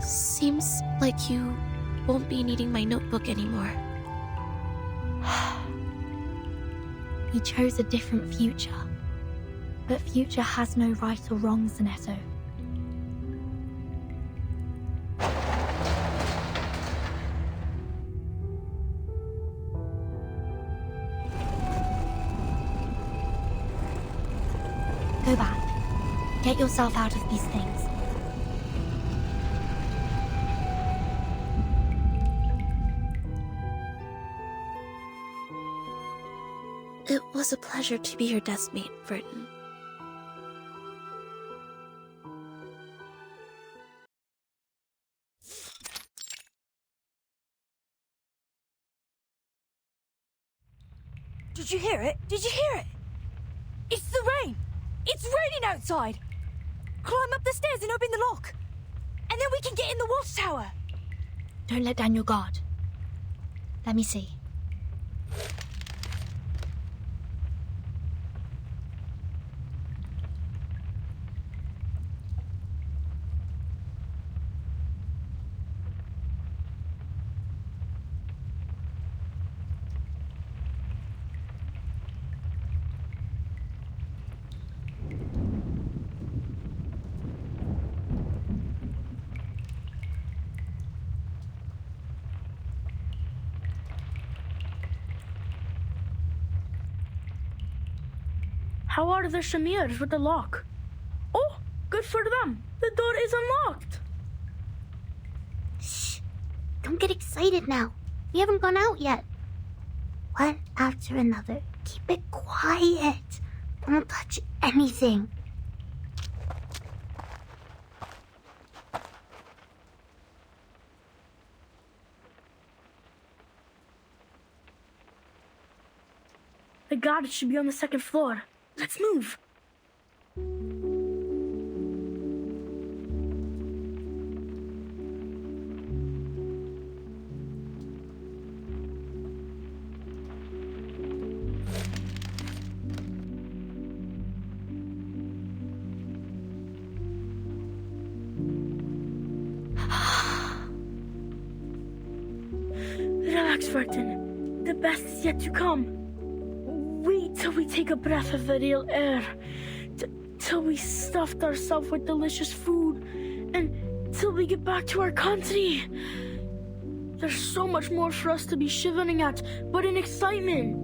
Seems like you won't be needing my notebook anymore.
We chose a different future. But future has no right or wrong, Sonetto. Go back. Get yourself out of these things.
It was a pleasure to be your deskmate, Burton.
Did you hear it? Did you hear it? It's the rain! It's raining outside! Climb up the stairs and open the lock! And then we can get in the watchtower!
Don't let down your guard. Let me see.
How are the Shamirs with the lock? Oh, good for them. The door is unlocked.
Shh. Don't get excited now. We haven't gone out yet. One after another. Keep it quiet. Don't touch anything.
The garden should be on the second floor. Let's move. Relax, Vertin. The best is yet to come. Wait till we take a breath of the real air. Till we stuffed ourselves with delicious food. And till we get back to our country. There's so much more for us to be shivering at, but in excitement.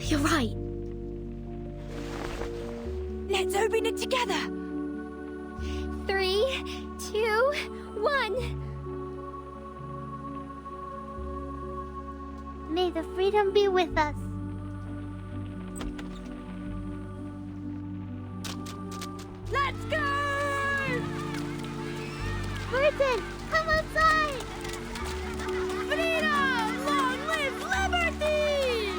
You're right.
Let's open it together.
3, 2, 1.
May the freedom be with us.
Let's go!
Burton, come outside!
Freedom! Long live liberty!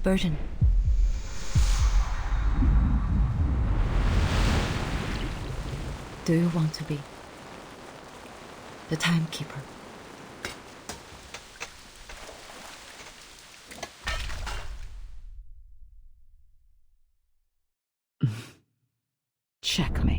Burton. Do you want to be the timekeeper? Checkmate.